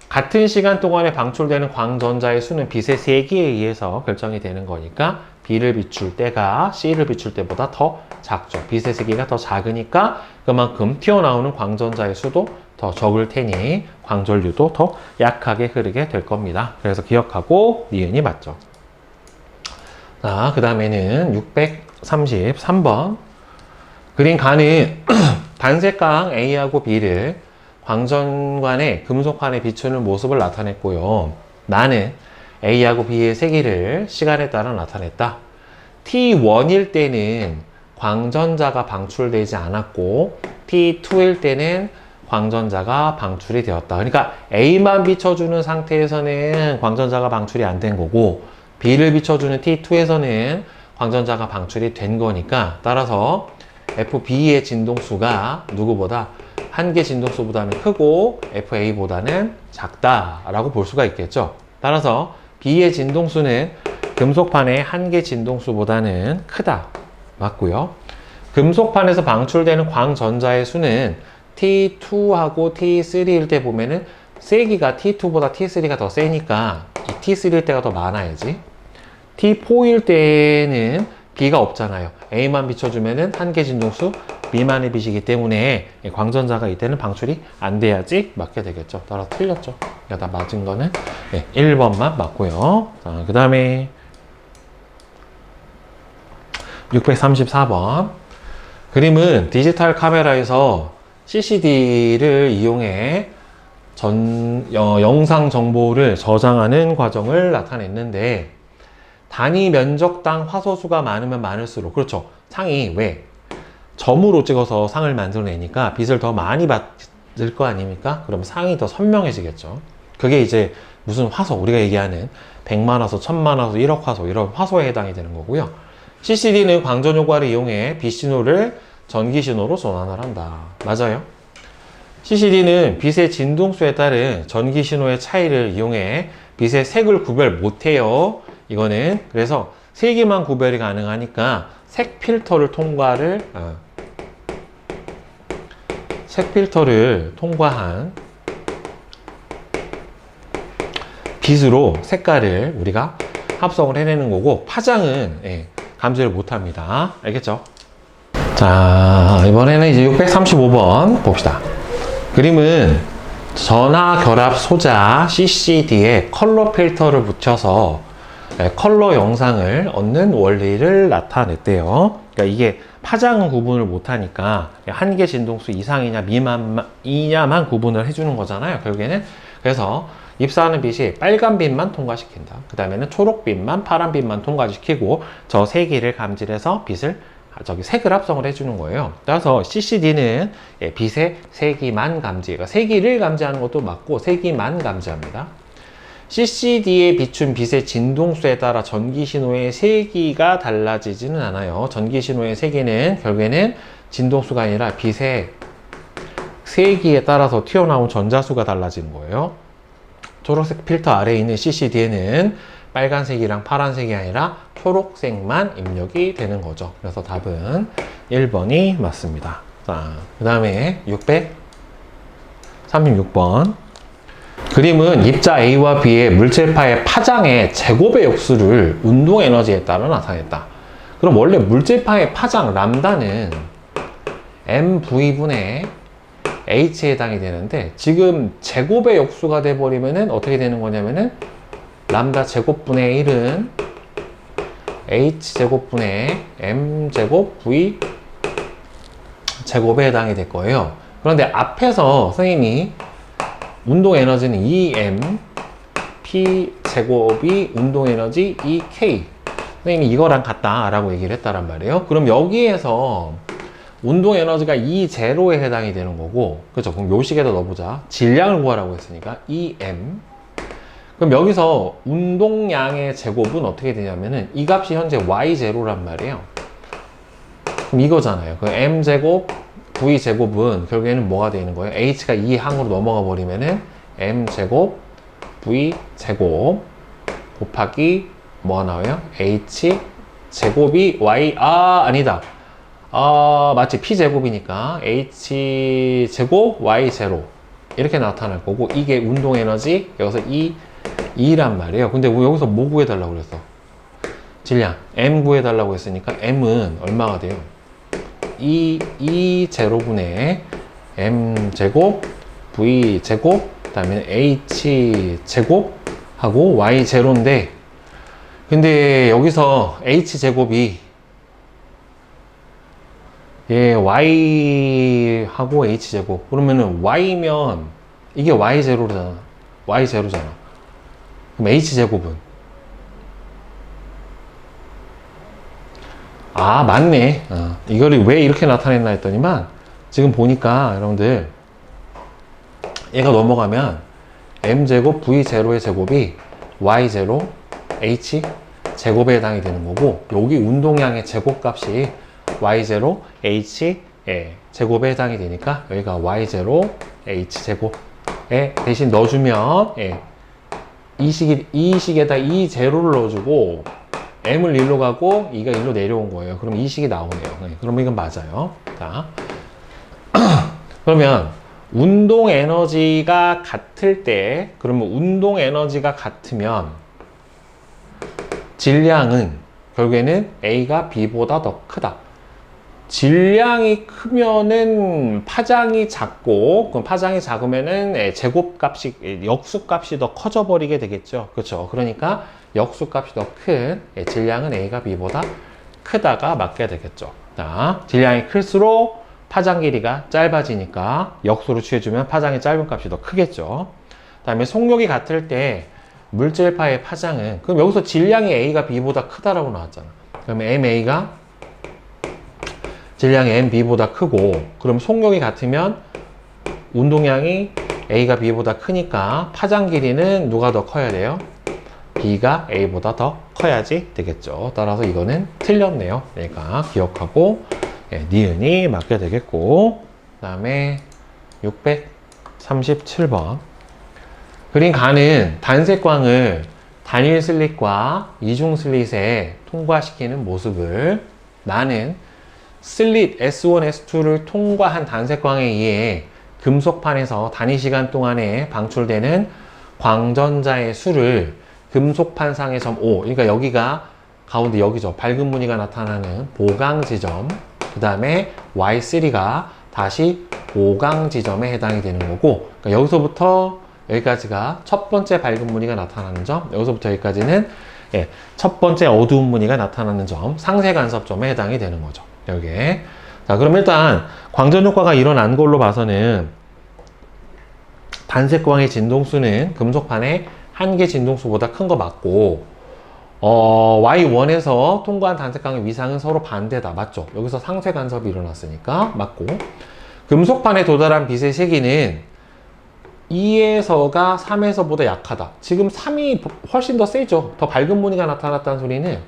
같은 시간 동안에 방출되는 광전자의 수는 빛의 세기에 의해서 결정이 되는 거니까 B를 비출 때가 C를 비출 때보다 더 작죠. 빛의 세기가 더 작으니까 그만큼 튀어나오는 광전자의 수도 더 적을 테니 광전류도 더 약하게 흐르게 될 겁니다. 그래서 기억하고 니은이 맞죠. 자, 그 다음에는 633번. 그린 가는 단색광 A하고 B를 광전관의 금속판에 비추는 모습을 나타냈고요. 나는 A하고 B의 세기를 시간에 따라 나타냈다. T1일 때는 광전자가 방출되지 않았고 T2일 때는 광전자가 방출이 되었다. 그러니까 A만 비춰주는 상태에서는 광전자가 방출이 안 된 거고 B를 비춰주는 T2에서는 광전자가 방출이 된 거니까, 따라서 FB의 진동수가 누구보다 한계 진동수보다는 크고 FA보다는 작다라고 볼 수가 있겠죠. 따라서 B의 진동수는 금속판의 한계 진동수보다는 크다. 맞고요. 금속판에서 방출되는 광전자의 수는 T2하고 T3일 때 보면은 세기가 T2보다 T3가 더 세니까 이 T3일 때가 더 많아야지. T4일 때는 B가 없잖아요. A만 비춰주면은 한계 진동수 B만의 빛이기 때문에 광전자가 이때는 방출이 안 돼야지 맞게 되겠죠. 따라서 틀렸죠. 그러니까 다 맞은 거는 1번만 맞고요. 그 다음에 634번. 그림은 디지털 카메라에서 CCD를 이용해 영상 정보를 저장하는 과정을 나타냈는데, 단위 면적당 화소수가 많으면 많을수록, 그렇죠. 상이 왜? 점으로 찍어서 상을 만들어내니까 빛을 더 많이 받을 거 아닙니까? 그럼 상이 더 선명해지겠죠. 그게 이제 무슨 화소, 우리가 얘기하는 100만 화소, 1000만 화소, 1억 화소, 이런 화소에 해당이 되는 거고요. CCD는 광전 효과를 이용해 빛 신호를 전기 신호로 전환을 한다. 맞아요. CCD는 빛의 진동수에 따른 전기 신호의 차이를 이용해 빛의 색을 구별 못해요. 이거는 그래서 색이만 구별이 가능하니까 색 필터를 통과한 빛으로 색깔을 우리가 합성을 해내는 거고, 파장은 감지를 못합니다. 알겠죠? 자, 이번에는 이제 635번 봅시다. 그림은 전화 결합 소자 CCD에 컬러 필터를 붙여서 컬러 영상을 얻는 원리를 나타냈대요. 그러니까 이게 파장 구분을 못하니까 한 개 진동수 이상이냐 미만이냐만 구분을 해주는 거잖아요, 결국에는. 그래서 입사하는 빛이 빨간 빛만 통과시킨다. 그 다음에는 초록 빛만, 파란 빛만 통과시키고 저 세 개를 감지해서 빛을 색을 합성을 해주는 거예요. 따라서 CCD는 빛의 세기만 감지, 그러니까 세기를 감지하는 것도 맞고 세기만 감지합니다. CCD에 비춘 빛의 진동수에 따라 전기 신호의 세기가 달라지지는 않아요. 전기 신호의 세기는 결국에는 진동수가 아니라 빛의 세기에 따라서 튀어나온 전자수가 달라지는 거예요. 초록색 필터 아래에 있는 CCD에는 빨간색이랑 파란색이 아니라 초록색만 입력이 되는 거죠. 그래서 답은 1번이 맞습니다. 자, 그 다음에 636번. 그림은 입자 A와 B의 물질파의 파장의 제곱의 역수를 운동 에너지에 따라 나타냈다. 그럼 원래 물질파의 파장 람다는 mv분의 h에 해당이 되는데, 지금 제곱의 역수가 돼버리면은 어떻게 되는 거냐면은 람다 제곱분의 1은 h제곱분의 m제곱 v 제곱에 해당이 될 거예요. 그런데 앞에서 선생님이 운동 에너지는 2m p 제곱이 운동 에너지 2k, 선생님이 이거랑 같다 라고 얘기를 했다란 말이에요. 그럼 여기에서 운동 에너지가 E0에 해당이 되는 거고, 그렇죠? 그럼 요식에다 넣어보자. 질량을 구하라고 했으니까 EM. 그럼 여기서 운동량의 제곱은 어떻게 되냐면은 이 값이 현재 Y0란 말이에요. 그럼 이거잖아요. 그 M제곱, V제곱은 결국에는 뭐가 되는 거예요? H가 이 항으로 넘어가 버리면은 M제곱, V제곱 곱하기 뭐가 나와요? H제곱이 Y, 아니다. 마치 P제곱이니까 H제곱 Y0 이렇게 나타날 거고, 이게 운동 에너지 여기서 E란 말이에요. 근데 여기서 뭐 구해달라고 그랬어? 질량 M 구해달라고 했으니까 M은 얼마가 돼요? E0분의 M제곱 V제곱 그 다음에 H제곱 하고 Y0인데, 근데 여기서 H제곱이 Y하고 H제곱 그러면은 Y면 이게 Y0잖아. Y0잖아. 그럼 H제곱은? 맞네. 이거를 왜 이렇게 나타냈나 했더니만, 지금 보니까 여러분들 얘가 넘어가면 M제곱 V제로의 제곱이 Y0 H제곱에 해당이 되는 거고, 여기 운동량의 제곱값이 Y0 H 제곱에 해당이 되니까 여기가 Y0 H 제곱에 대신 넣어주면 이 식에다 이 제로를 넣어주고 M을 1로 가고 2가 1로 내려온 거예요. 그럼 이 식이 나오네요. 그러면 이건 맞아요. 자, 그러면 운동 에너지가 같을 때, 그러면 운동 에너지가 같으면 질량은 결국에는 A가 B보다 더 크다. 질량이 크면은 파장이 작고, 그럼 파장이 작으면은 제곱값이, 역수값이 더 커져 버리게 되겠죠. 그렇죠. 그러니까 역수값이 더 큰 질량은 A가 B보다 크다가 맞게 되겠죠. 자, 질량이 클수록 파장 길이가 짧아지니까 역수로 취해주면 파장이 짧은 값이 더 크겠죠. 그 다음에 속력이 같을 때 물질파의 파장은, 그럼 여기서 질량이 A가 B보다 크다라고 나왔잖아. 그러면 MA가 질량이 MB보다 크고, 그럼 속력이 같으면 운동량이 A가 B보다 크니까 파장 길이는 누가 더 커야 돼요? B가 A보다 더 커야지 되겠죠. 따라서 이거는 틀렸네요. 그러니까 기억하고 니은이 맞게 되겠고, 그 다음에 637번. 그린 가는 단색광을 단일 슬릿과 이중 슬릿에 통과시키는 모습을, 나는 슬릿 S1, S2를 통과한 단색광에 의해 금속판에서 단위 시간 동안에 방출되는 광전자의 수를 금속판 상의 점 O, 그러니까 여기가 가운데 여기죠. 밝은 무늬가 나타나는 보강 지점, 그 다음에 Y3가 다시 보강 지점에 해당이 되는 거고, 그러니까 여기서부터 여기까지가 첫 번째 밝은 무늬가 나타나는 점, 여기서부터 여기까지는 예, 첫 번째 어두운 무늬가 나타나는 점, 상세 간섭점에 해당이 되는 거죠. 여기에. 자, 그럼 일단 광전 효과가 일어난 걸로 봐서는 단색광의 진동수는 금속판의 한 개 진동수보다 큰 거 맞고, Y1에서 통과한 단색광의 위상은 서로 반대다. 맞죠? 여기서 상쇄 간섭이 일어났으니까 맞고, 금속판에 도달한 빛의 세기는 2에서가 3에서보다 약하다. 지금 3이 훨씬 더 세죠. 더 밝은 무늬가 나타났다는 소리는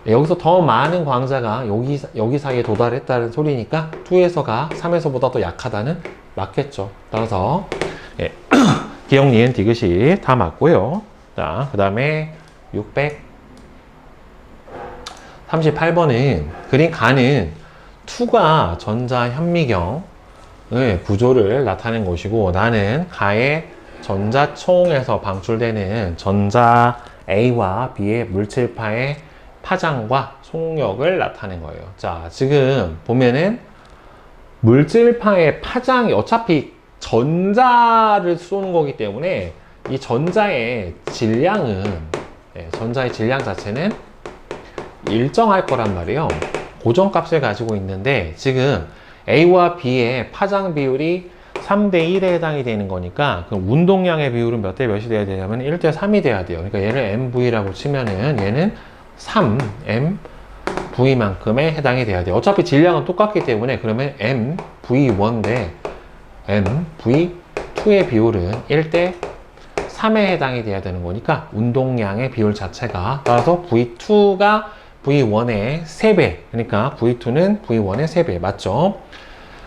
여기서 더 많은 광자가 여기 사이에 도달했다는 소리니까 2에서가 3에서보다 더 약하다는 맞겠죠. 따라서 예. 기억, 니은, 디귿이 다 맞고요. 자, 그 다음에 638번은 그린 가는 2가 전자 현미경의 구조를 나타낸 것이고, 나는 가의 전자총에서 방출되는 전자 A와 B의 물질파의 파장과 속력을 나타낸 거예요. 자, 지금 보면은 물질파의 파장이 어차피 전자를 쏘는 거기 때문에 이 전자의 질량 자체는 일정할 거란 말이에요. 고정값을 가지고 있는데 지금 A와 B의 파장 비율이 3대1에 해당이 되는 거니까 그럼 운동량의 비율은 몇 대 몇이 돼야 되냐면 1대3이 돼야 돼요. 그러니까 얘를 MV라고 치면은 얘는 3MV만큼에 해당이 돼야 돼요. 어차피 질량은 똑같기 때문에 그러면 MV1 대 MV2의 비율은 1대3에 해당이 돼야 되는 거니까 운동량의 비율 자체가, 따라서 V2가 V1의 3배, 그러니까 V2는 V1의 3배 맞죠?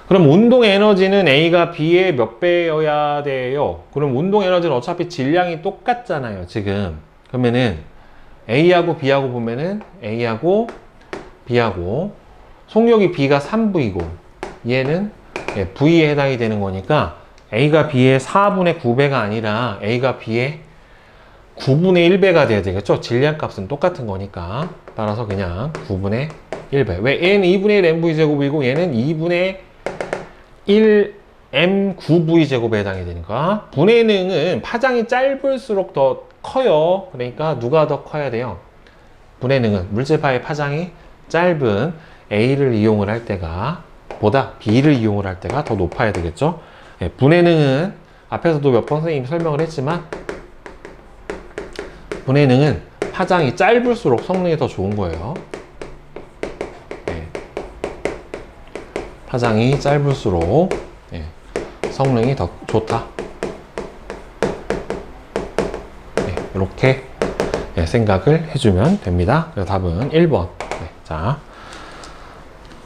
그럼 운동 에너지는 A가 B의 몇 배여야 돼요? 그럼 운동 에너지는 어차피 질량이 똑같잖아요 지금. 그러면은 A하고 B하고 보면은 A하고 B하고 속력이 B가 3V고 얘는 V에 해당이 되는 거니까 A가 B의 4분의 9배가 아니라 A가 B의 9분의 1배가 돼야 되겠죠? 질량값은 똑같은 거니까. 따라서 그냥 9분의 1배. 왜? 얘는 2분의 1 MV제곱이고 얘는 2분의 1 M9V제곱에 해당이 되니까 분의 능은 파장이 짧을수록 더 커요. 그러니까 누가 더 커야 돼요? 분의 능은 물질파의 파장이 짧은 A를 이용을 할 때가 보다 B를 이용을 할 때가 더 높아야 되겠죠? 예, 분의 능은 앞에서도 몇 번 선생님이 설명을 했지만 분의 능은 파장이 짧을수록 성능이 더 좋은 거예요. 예, 파장이 짧을수록 성능이 더 좋다. 이렇게 생각을 해주면 됩니다. 그래서 답은 1번. 자,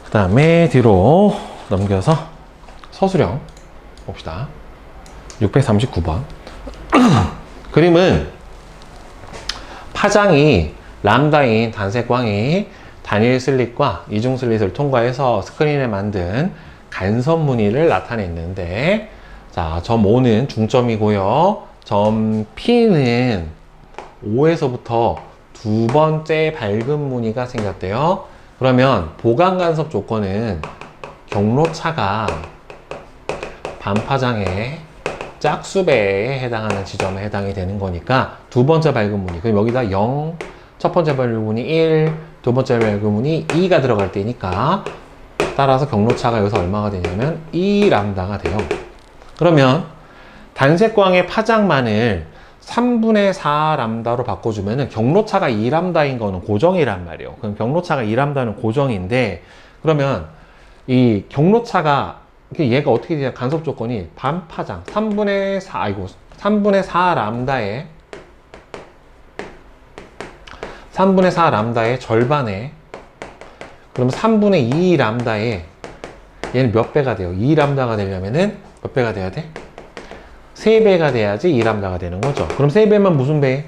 그 다음에 뒤로 넘겨서 서술형 봅시다. 639번. 그림은 파장이 람다인 단색광이 단일 슬릿과 이중 슬릿을 통과해서 스크린에 만든 간섭 무늬를 나타냈는데, 자, 점 O는 중점이고요. 점 P는 O에서부터 두 번째 밝은 무늬가 생겼대요. 그러면 보강 간섭 조건은 경로차가 반파장의 짝수배에 해당하는 지점에 해당이 되는 거니까 두 번째 밝은 무늬, 그럼 여기다 0, 첫 번째 밝은 무늬 1, 두 번째 밝은 무늬 2가 들어갈 때니까 따라서 경로차가 여기서 얼마가 되냐면 2람다가 돼요. 그러면 단색광의 파장만을 3분의 4람다로 바꿔주면은 경로차가 2람다인 거는 고정이란 말이에요. 그럼 경로차가 2람다는 고정인데, 그러면 이 경로차가 얘가 어떻게 되냐, 간섭 조건이 반파장 3분의 4 람다의 절반에, 그러면 3분의 2 람다에 얘는 몇 배가 돼요? 2 람다가 되려면은 몇 배가 돼야 돼? 3배가 돼야지 2 람다가 되는 거죠. 그럼 3배면 무슨 배?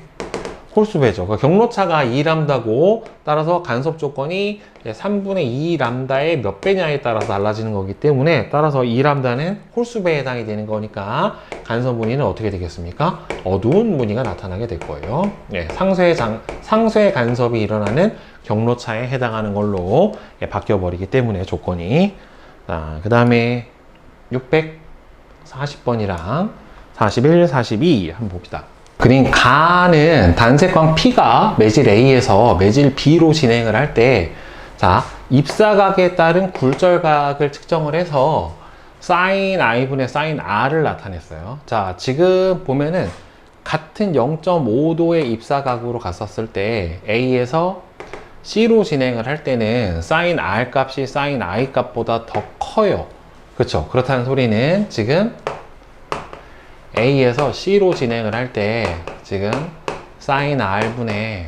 홀수배죠. 그러니까 경로차가 2 람다고, 따라서 간섭 조건이 3분의 2 람다의 몇 배냐에 따라서 달라지는 거기 때문에, 따라서 2 람다는 홀수배에 해당이 되는 거니까 간섭 무늬는 어떻게 되겠습니까? 어두운 무늬가 나타나게 될 거예요. 네, 상쇄 간섭이 일어나는 경로차에 해당하는 걸로 바뀌어 버리기 때문에 조건이. 그 다음에 640번이랑 41, 42 한번 봅시다. 그림 가는 단색광 P가 매질 A에서 매질 B로 진행을 할 때, 자, 입사각에 따른 굴절각을 측정을 해서 sin I분의 sin R을 나타냈어요. 자, 지금 보면은 같은 0.5도의 입사각으로 갔었을 때 A에서 C로 진행을 할 때는 sin R 값이 sin I 값보다 더 커요. 그렇죠? 그렇다는 소리는 지금 A에서 C로 진행을 할 때 지금 sin R분의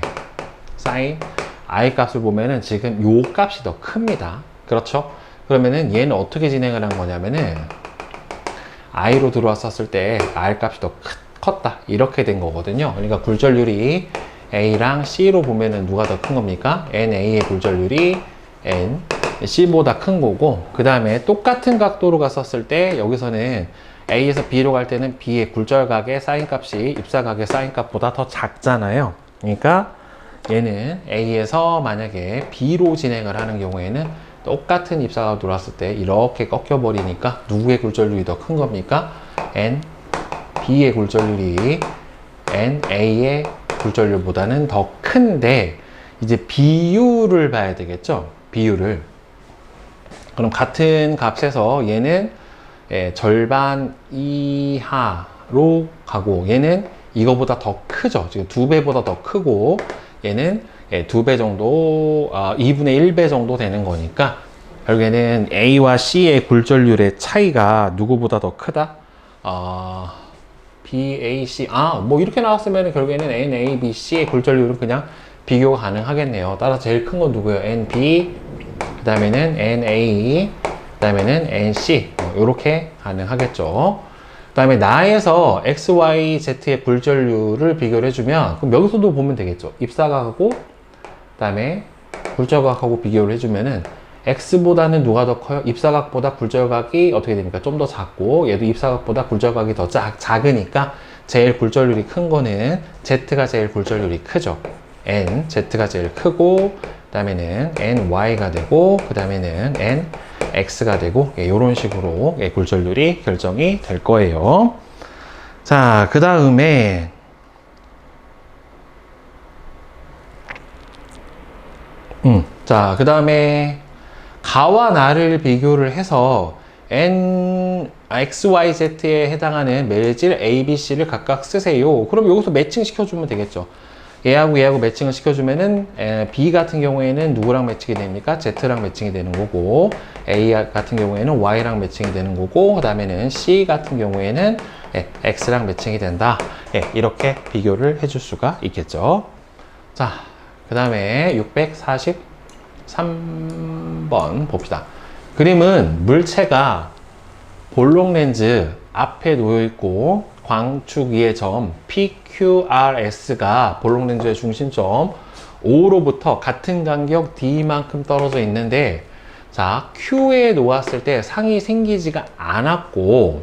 sin I 값을 보면은 지금 요 값이 더 큽니다. 그렇죠? 그러면은 얘는 어떻게 진행을 한 거냐면은 I로 들어왔었을 때 R 값이 더 컸다. 이렇게 된 거거든요. 그러니까 굴절률이 A랑 C로 보면은 누가 더 큰 겁니까? NA의 굴절률이 NC보다 큰 거고, 그 다음에 똑같은 각도로 갔었을 때 여기서는 A에서 B로 갈 때는 B의 굴절각의 사인 값이 입사각의 사인 값보다 더 작잖아요. 그러니까 얘는 A에서 만약에 B로 진행을 하는 경우에는 똑같은 입사각으로 들어왔을 때 이렇게 꺾여 버리니까 누구의 굴절률이 더 큰 겁니까? B의 굴절률이 A의 굴절률보다는 더 큰데, 이제 비율을 봐야 되겠죠? 비율을. 그럼 같은 값에서 얘는 절반 이하로 가고, 얘는 이거보다 더 크죠? 지금 2배보다 더 크고, 얘는 2배 정도, 2분의 1배 정도 되는 거니까, 결국에는 A와 C의 굴절률의 차이가 누구보다 더 크다? BAC, 뭐 이렇게 나왔으면 결국에는 NABC의 굴절률은 그냥 비교가 가능하겠네요. 따라서 제일 큰 건 누구예요? NB, 그 다음에는 NA, 그 다음에는 NC, 이렇게 가능하겠죠. 그 다음에 나에서 XYZ의 굴절률을 비교를 해주면, 그럼 여기서도 보면 되겠죠. 입사각하고, 그 다음에 굴절각하고 비교를 해주면은 X보다는 누가 더 커요? 입사각보다 굴절각이 어떻게 됩니까? 좀 더 작고, 얘도 입사각보다 굴절각이 더 작으니까 제일 굴절률이 큰 거는 Z가 제일 굴절률이 크죠. Z가 제일 크고, 그 다음에는 NY가 되고, 그 다음에는 NX가 되고, 이런 식으로 굴절률이 결정이 될 거예요. 자, 그 다음에 자, 그 다음에 가와 나를 비교를 해서 XYZ에 해당하는 매질 A, B, C를 각각 쓰세요. 그럼 여기서 매칭 시켜주면 되겠죠. 얘하고 얘하고 매칭을 시켜주면은 B 같은 경우에는 누구랑 매칭이 됩니까? Z랑 매칭이 되는 거고, A 같은 경우에는 Y랑 매칭이 되는 거고, 그 다음에는 C 같은 경우에는 X랑 매칭이 된다. 이렇게 비교를 해줄 수가 있겠죠. 자, 그 다음에 643번 봅시다. 그림은 물체가 볼록 렌즈 앞에 놓여 있고, 광축 위의 점 PQRS가 볼록 렌즈의 중심점 O로부터 같은 간격 D만큼 떨어져 있는데, 자, Q에 놓았을 때 상이 생기지가 않았고,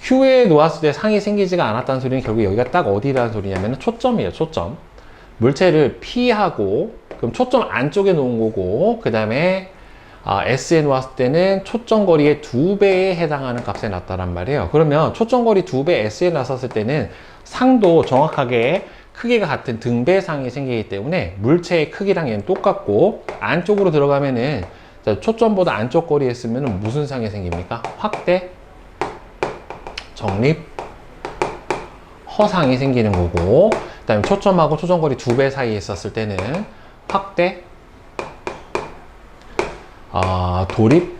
Q에 놓았을 때 상이 생기지가 않았다는 소리는 결국 여기가 딱 어디라는 소리냐면 초점이에요. 초점. 물체를 P하고, 그럼 초점 안쪽에 놓은 거고, 그 다음에 S에 놓았을 때는 초점거리의 2배에 해당하는 값에 놨다란 말이에요. 그러면 초점거리 2배 S에 놨었을 때는 상도 정확하게 크기가 같은 등배상이 생기기 때문에 물체의 크기랑 얘는 똑같고, 안쪽으로 들어가면은 초점보다 안쪽 거리에 쓰면 무슨 상이 생깁니까? 확대, 정립, 허상이 생기는 거고, 그 다음에 초점하고 초점거리 2배 사이에 있었을 때는 확대, 돌입,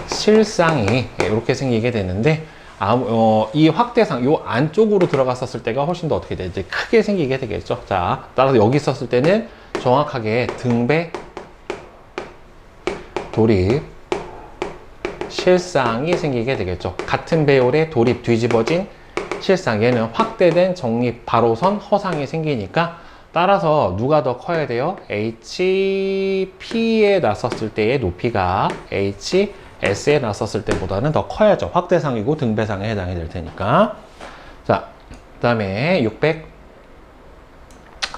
실상이 이렇게 생기게 되는데, 이 확대상, 요 안쪽으로 들어갔었을 때가 훨씬 더 어떻게 되지? 크게 생기게 되겠죠. 자, 따라서 여기 있었을 때는 정확하게 등배, 돌입, 실상이 생기게 되겠죠. 같은 배열의 돌입, 뒤집어진 실상, 얘는 확대된 정립, 바로선, 허상이 생기니까, 따라서 누가 더 커야 돼요? HP에 놨었을 때의 높이가 HS에 놨었을 때보다는 더 커야죠. 확대상이고 등배상에 해당이 될 테니까. 자, 그 다음에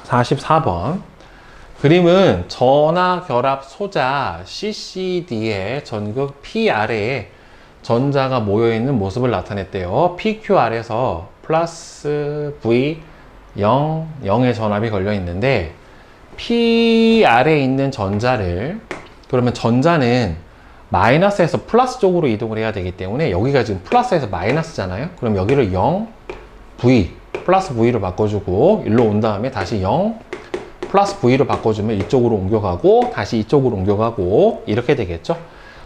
644번. 그림은 전화 결합 소자 CCD의 전극 P 아래에 전자가 모여있는 모습을 나타냈대요. PQR에서 플러스 V 0, 0의 전압이 걸려 있는데 PR에 있는 전자를, 그러면 전자는 마이너스에서 플러스 쪽으로 이동을 해야 되기 때문에 여기가 지금 플러스에서 마이너스잖아요. 그럼 여기를 0, V, 플러스 V로 바꿔주고 일로 온 다음에 다시 0, 플러스 V로 바꿔주면 이쪽으로 옮겨가고 다시 이쪽으로 옮겨가고 이렇게 되겠죠.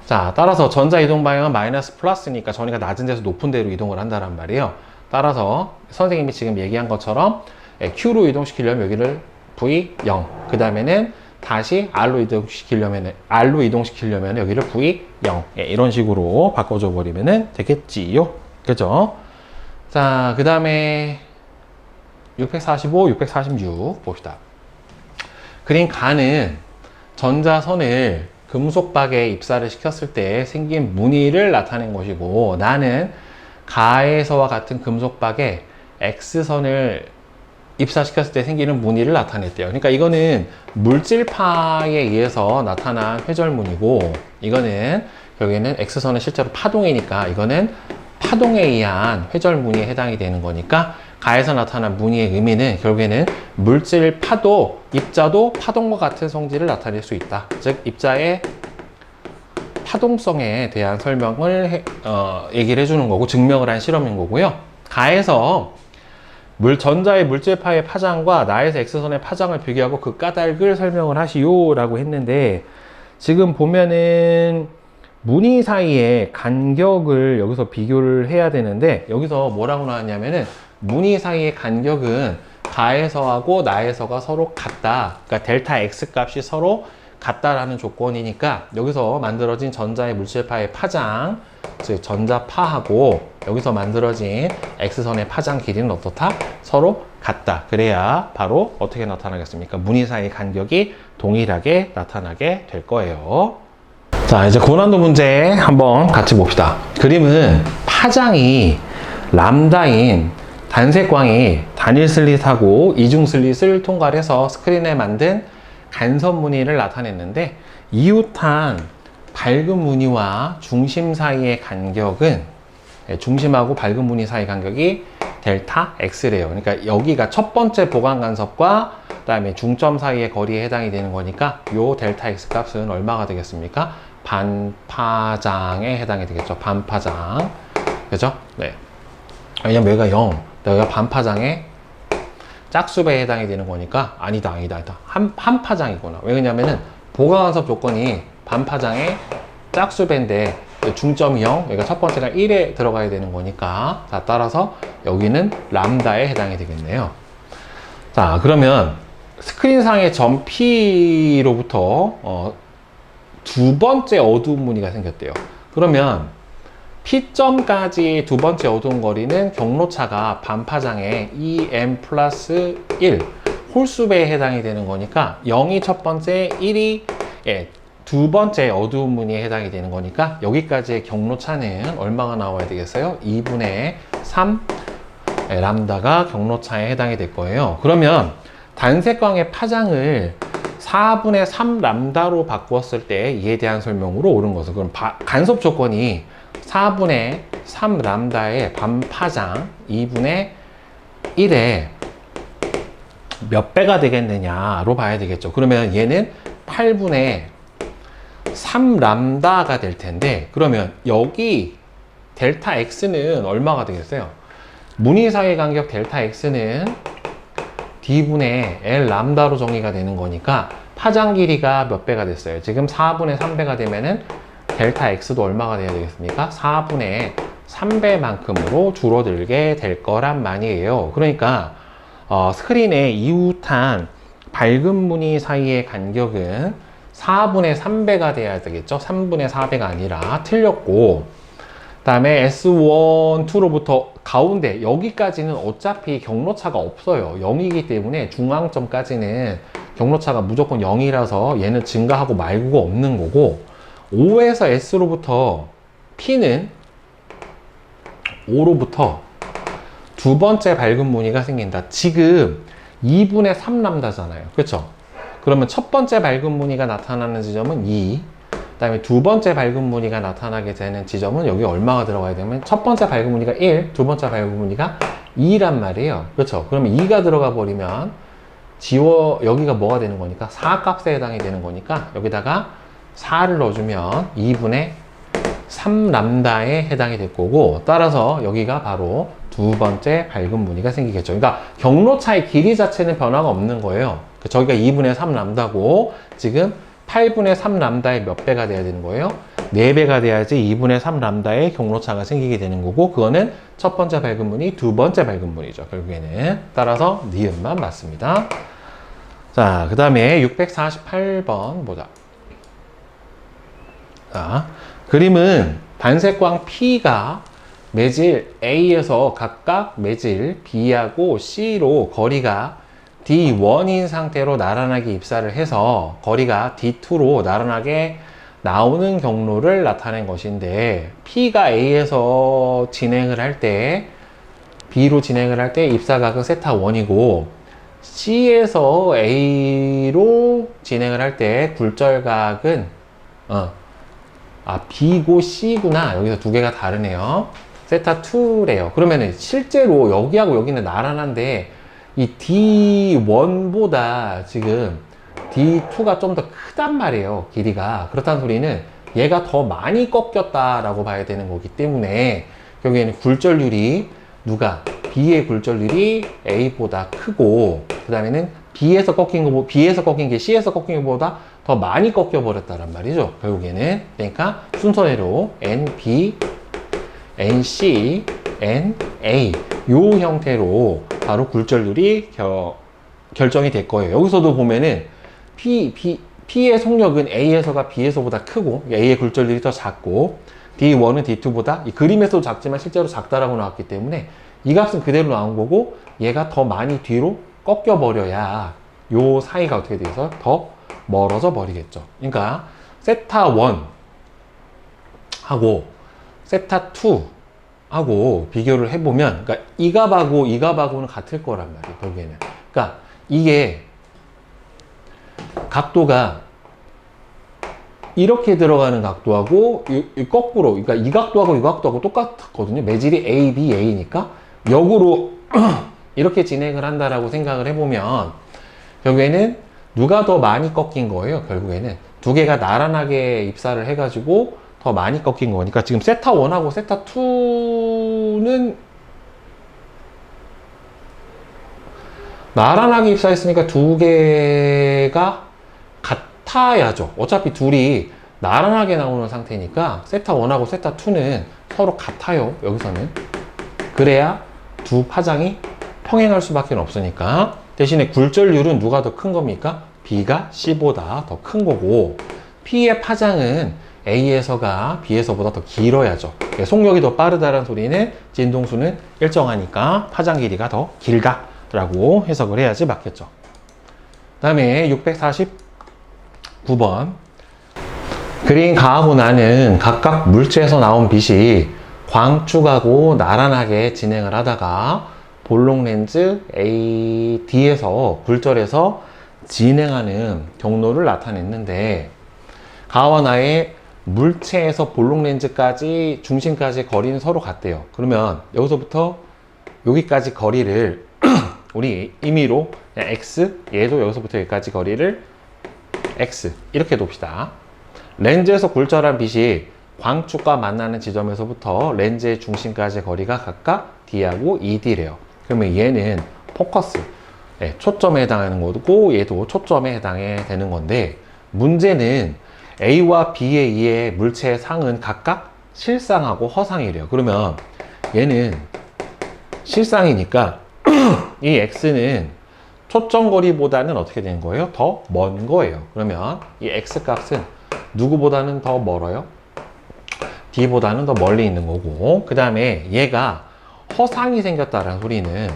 자, 따라서 전자 이동 방향은 마이너스 플러스니까 전위가 낮은 데서 높은 데로 이동을 한다는 말이에요. 따라서 선생님이 지금 얘기한 것처럼 Q로 이동시키려면 여기를 V 0, 그 다음에는 다시 R로 이동시키려면 여기를 V 0, 이런 식으로 바꿔줘 버리면 되겠지요. 그죠? 자, 그 다음에 645, 646 봅시다. 그린 가는 전자선을 금속박에 입사를 시켰을 때 생긴 무늬를 나타낸 것이고, 나는 가에서와 같은 금속박에 X선을 입사시켰을 때 생기는 무늬를 나타냈대요. 그러니까 이거는 물질파에 의해서 나타난 회절무늬고, 이거는 여기는 X선은 실제로 파동이니까 이거는 파동에 의한 회절무늬에 해당이 되는 거니까 가에서 나타난 무늬의 의미는 결국에는 물질 파도, 입자도 파동과 같은 성질을 나타낼 수 있다. 즉 입자의 파동성에 대한 설명을 얘기를 해주는 거고 증명을 한 실험인 거고요. 가에서 전자의 물질파의 파장과 나에서 X선의 파장을 비교하고 그 까닭을 설명을 하시오 라고 했는데, 지금 보면은 무늬 사이의 간격을 여기서 비교를 해야 되는데, 여기서 뭐라고 나왔냐면은 무늬 사이의 간격은 가에서하고 나에서가 서로 같다. 그러니까 델타 X 값이 서로 같다라는 조건이니까 여기서 만들어진 전자의 물질파의 파장, 즉 전자파하고 여기서 만들어진 X선의 파장 길이는 어떻다? 서로 같다. 그래야 바로 어떻게 나타나겠습니까? 무늬 사이의 간격이 동일하게 나타나게 될 거예요. 자, 이제 고난도 문제 한번 같이 봅시다. 그림은 파장이 람다인 단색광이 단일 슬릿하고 이중 슬릿을 통과해서 스크린에 만든 간섭 무늬를 나타냈는데, 이웃한 밝은 무늬와 중심 사이의 간격은, 중심하고 밝은 무늬 사이 간격이 델타 X래요. 그러니까 여기가 첫 번째 보강 간섭과 그다음에 중점 사이의 거리에 해당이 되는 거니까 요 델타 X 값은 얼마가 되겠습니까? 반파장에 해당이 되겠죠. 반파장. 그죠? 네. 왜냐면 여기가 0, 여기가 반파장에 짝수배에 해당이 되는 거니까 아니다. 한 파장이구나. 왜냐면은 보강간섭 조건이 반파장에 짝수배인데 중점이 0, 여기가 첫 번째가 1에 들어가야 되는 거니까, 자, 따라서 여기는 람다에 해당이 되겠네요. 자, 그러면 스크린상의 점 P로부터 두 번째 어두운 무늬가 생겼대요. 그러면 P점까지 두 번째 어두운 거리는 경로차가 반파장에 2m 플러스 1 홀수배에 해당이 되는 거니까 0이 첫 번째, 1이 두 번째 어두운 무늬에 해당이 되는 거니까 여기까지의 경로차는 얼마가 나와야 되겠어요? 2분의 3 람다가 경로차에 해당이 될 거예요. 그러면 단색광의 파장을 4분의 3 람다로 바꾸었을 때 이에 대한 설명으로 옳은 것은, 그럼 간섭 조건이 4분의 3 람다의 반파장 2분의 1에 몇 배가 되겠느냐로 봐야 되겠죠. 그러면 얘는 8분의 3 람다가 될 텐데, 그러면 여기 델타 X는 얼마가 되겠어요? 무늬 사이 간격 델타 X는 D분의 L 람다로 정의가 되는 거니까 파장 길이가 몇 배가 됐어요? 지금 4분의 3배가 되면은 델타 X도 얼마가 돼야 되겠습니까? 4분의 3배만큼으로 줄어들게 될 거란 말이에요. 그러니까 스크린의 이웃한 밝은 무늬 사이의 간격은 4분의 3배가 돼야 되겠죠? 3분의 4배가 아니라 틀렸고, 그 다음에 S1, 2로부터 가운데 여기까지는 어차피 경로차가 없어요. 0이기 때문에 중앙점까지는 경로차가 무조건 0이라서 얘는 증가하고 말고가 없는 거고, 5에서 S로부터 P는 5로부터 두 번째 밝은 무늬가 생긴다. 지금 2분의 3람다잖아요. 그렇죠? 그러면 첫 번째 밝은 무늬가 나타나는 지점은 2, 그다음에 두 번째 밝은 무늬가 나타나게 되는 지점은 여기 얼마가 들어가야 되면 첫 번째 밝은 무늬가 1, 두 번째 밝은 무늬가 2란 말이에요. 그렇죠? 그러면 2가 들어가 버리면 여기가 뭐가 되는 거니까 4 값에 해당이 되는 거니까 여기다가 4를 넣어주면 2분의 3람다에 해당이 될 거고, 따라서 여기가 바로 두 번째 밝은 무늬가 생기겠죠. 그러니까 경로차의 길이 자체는 변화가 없는 거예요. 저기가 2분의 3람다고 지금 8분의 3람다의 몇 배가 돼야 되는 거예요? 4배가 돼야지 2분의 3람다의 경로차가 생기게 되는 거고, 그거는 첫 번째 밝은 무늬, 두 번째 밝은 무늬죠. 결국에는. 따라서 니은만 맞습니다. 자, 그 다음에 648번 보자. 자, 그림은 단색광 P가 매질 A에서 각각 매질 B하고 C로 거리가 D1인 상태로 나란하게 입사를 해서 거리가 D2로 나란하게 나오는 경로를 나타낸 것인데, P가 A에서 진행을 할 때, B로 진행을 할 때 입사각은 세타1이고, C에서 A로 진행을 할 때 굴절각은 B고 C구나. 여기서 두 개가 다르네요. 세타2래요. 그러면은 실제로 여기하고 여기는 나란한데 이 D1보다 지금 D2가 좀 더 크단 말이에요. 길이가. 그렇다는 소리는 얘가 더 많이 꺾였다라고 봐야 되는 거기 때문에 결국에는 굴절률이 B의 굴절률이 A보다 크고, 그 다음에는 B에서 꺾인 게 C에서 꺾인 것보다 더 많이 꺾여 버렸다란 말이죠. 결국에는. 그러니까 순서대로 NB, NC, NA 요 형태로 바로 굴절률이 결정이 될 거예요. 여기서도 보면은 P의 속력은 A에서가 B에서보다 크고, A의 굴절률이 더 작고, D1은 D2보다 이 그림에서도 작지만 실제로 작다라고 나왔기 때문에 이 값은 그대로 나온 거고, 얘가 더 많이 뒤로 꺾여 버려야 요 사이가 어떻게 돼서 더 멀어져 버리겠죠. 그러니까 세타1 하고 세타2 하고 비교를 해보면, 그러니까 이 값하고는 같을 거란 말이에요. 결국에는. 그러니까 이게 각도가 이렇게 들어가는 각도하고 이 거꾸로, 그러니까 이 각도하고 이 각도하고 똑같거든요. 매질이 A, B, A니까 역으로 이렇게 진행을 한다라고 생각을 해보면 결국에는 누가 더 많이 꺾인 거예요. 결국에는 두 개가 나란하게 입사를 해가지고 더 많이 꺾인 거니까 지금 세타1하고 세타2는 나란하게 입사했으니까 두 개가 같아야죠. 어차피 둘이 나란하게 나오는 상태니까 세타1하고 세타2는 서로 같아요. 여기서는. 그래야 두 파장이 평행할 수밖에 없으니까. 대신에 굴절률은 누가 더 큰 겁니까? B가 C보다 더 큰 거고, P의 파장은 A에서가 B에서보다 더 길어야죠. 속력이 더 빠르다는 소리는 진동수는 일정하니까 파장 길이가 더 길다라고 해석을 해야지 맞겠죠. 그 다음에 649번. 그린 가하고 나는 각각 물체에서 나온 빛이 광축하고 나란하게 진행을 하다가 볼록 렌즈 D에서 굴절해서 진행하는 경로를 나타냈는데, 가와 나의 물체에서 볼록 렌즈까지 중심까지 거리는 서로 같대요. 그러면 여기서부터 여기까지 거리를 우리 임의로 그냥 X, 얘도 여기서부터 여기까지 거리를 X 이렇게 둡시다. 렌즈에서 굴절한 빛이 광축과 만나는 지점에서부터 렌즈의 중심까지 거리가 각각 D하고 ED래요. 그러면 얘는 포커스, 초점에 해당하는 거고, 얘도 초점에 해당이 되는 건데, 문제는 A와 B의 이의 물체의 상은 각각 실상하고 허상이래요. 그러면 얘는 실상이니까 이 X는 초점 거리보다는 어떻게 되는 거예요? 더 먼 거예요. 그러면 이 X 값은 누구보다는 더 멀어요? D보다는 더 멀리 있는 거고, 그 다음에 얘가 허상이 생겼다라는 소리는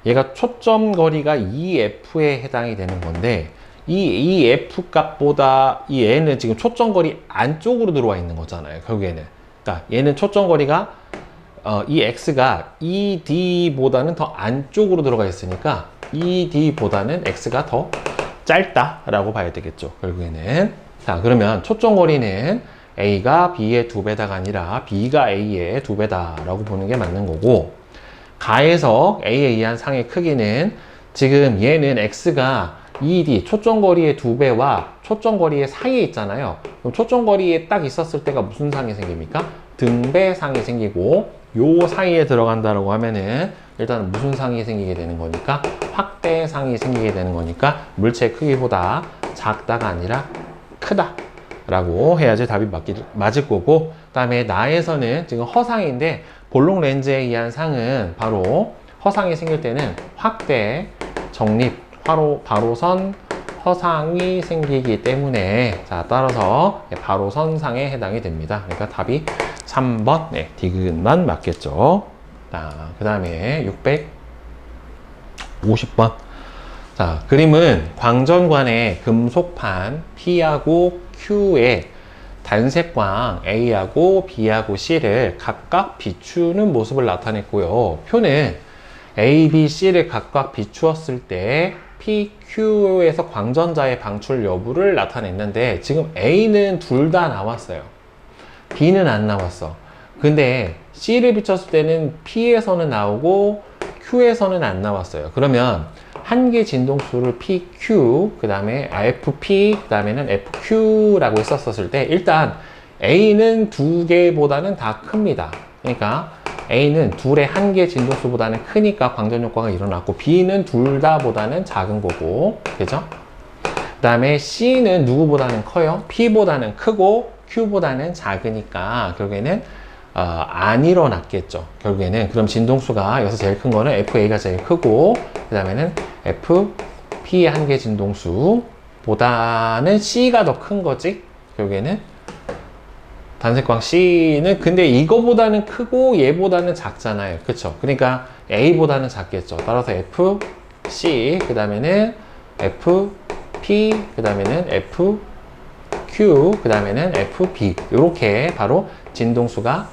얘가 초점 거리가 EF에 해당이 되는 건데, 이 EF 값보다 이 얘는 지금 초점 거리 안쪽으로 들어와 있는 거잖아요. 결국에는. 그러니까 얘는 초점 거리가 이 X가 ED보다는 더 안쪽으로 들어가 있으니까 ED보다는 X가 더 짧다라고 봐야 되겠죠. 결국에는. 자, 그러면 초점거리는 A가 B의 2배다가 아니라 B가 A의 2배다라고 보는 게 맞는 거고, 가에서 A에 의한 상의 크기는 지금 얘는 X가 ED, 초점거리의 2배와 초점거리의 사이에 있잖아요. 그럼 초점거리에 딱 있었을 때가 무슨 상이 생깁니까? 등배상이 생기고, 요 사이에 들어간다라고 하면은 일단 무슨 상이 생기게 되는 거니까? 확대상이 생기게 되는 거니까 물체 크기보다 작다가 아니라 크다 라고 해야지 답이 맞을 거고, 그 다음에 나에서는 지금 허상인데 볼록 렌즈에 의한 상은 바로 허상이 생길 때는 확대, 정립, 바로선, 허상이 생기기 때문에, 자, 따라서 바로선상에 해당이 됩니다. 그러니까 답이 3번 디귿만 맞겠죠. 자, 그 다음에 650번. 자, 그림은 광전관의 금속판 P하고 Q의 단색광 A하고 B하고 C를 각각 비추는 모습을 나타냈고요. 표는 A, B, C를 각각 비추었을 때 P, Q에서 광전자의 방출 여부를 나타냈는데, 지금 A는 둘 다 나왔어요. B는 안 나왔어. 근데 C를 비췄을 때는 P에서는 나오고 Q에서는 안 나왔어요. 그러면 한 개 진동수를 PQ, 그 다음에 FP, 그 다음에는 FQ라고 했었을 때, 일단 A는 두 개보다는 다 큽니다. 그러니까 A는 둘의 한 개 진동수보다는 크니까 광전 효과가 일어났고, B는 둘 다보다는 작은 거고, 그죠? 그 다음에 C는 누구보다는 커요? P보다는 크고 Q보다는 작으니까 결국에는 안 일어났겠죠. 결국에는 그럼 진동수가 여기서 제일 큰 거는 FA가 제일 크고, 그 다음에는 FP의 한 개 진동수보다는 C가 더 큰 거지. 결국에는 단색광 C는 근데 이거보다는 크고 얘보다는 작잖아요. 그쵸? 그러니까 A보다는 작겠죠. 따라서 FC, 그 다음에는 FP, 그 다음에는 FQ, 그 다음에는 FB. 이렇게 바로 진동수가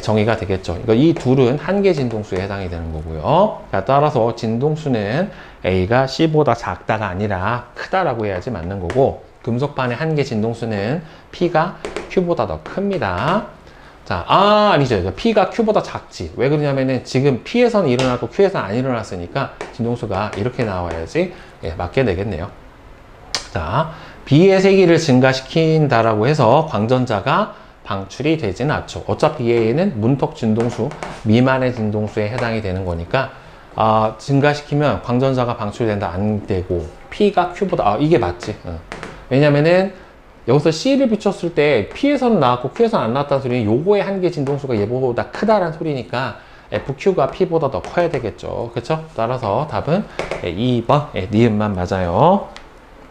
정의가 되겠죠. 이 둘은 한 개 진동수에 해당이 되는 거고요. 자, 따라서 진동수는 A가 C보다 작다가 아니라 크다라고 해야지 맞는 거고, 금속판의 한 개 진동수는 P가 Q보다 더 큽니다. 자, 아니죠. P가 Q보다 작지. 왜 그러냐면은 지금 P에서는 일어났고 Q에서는 안 일어났으니까 진동수가 이렇게 나와야지 맞게 되겠네요. 자, B의 세기를 증가시킨다라고 해서 광전자가 방출이 되지는 않죠. 어차피 얘는 문턱 진동수 미만의 진동수에 해당이 되는 거니까, 증가시키면 광전자가 방출된다 안 되고, P가 Q보다 이게 맞지. 왜냐면은 여기서 C를 비췄을 때 P에서는 나왔고 Q에서는 안 나왔다는 소리는 요거의 한 개 진동수가 얘보다 크다라는 소리니까 FQ가 P보다 더 커야 되겠죠. 그렇죠? 따라서 답은 2번 니은만 맞아요.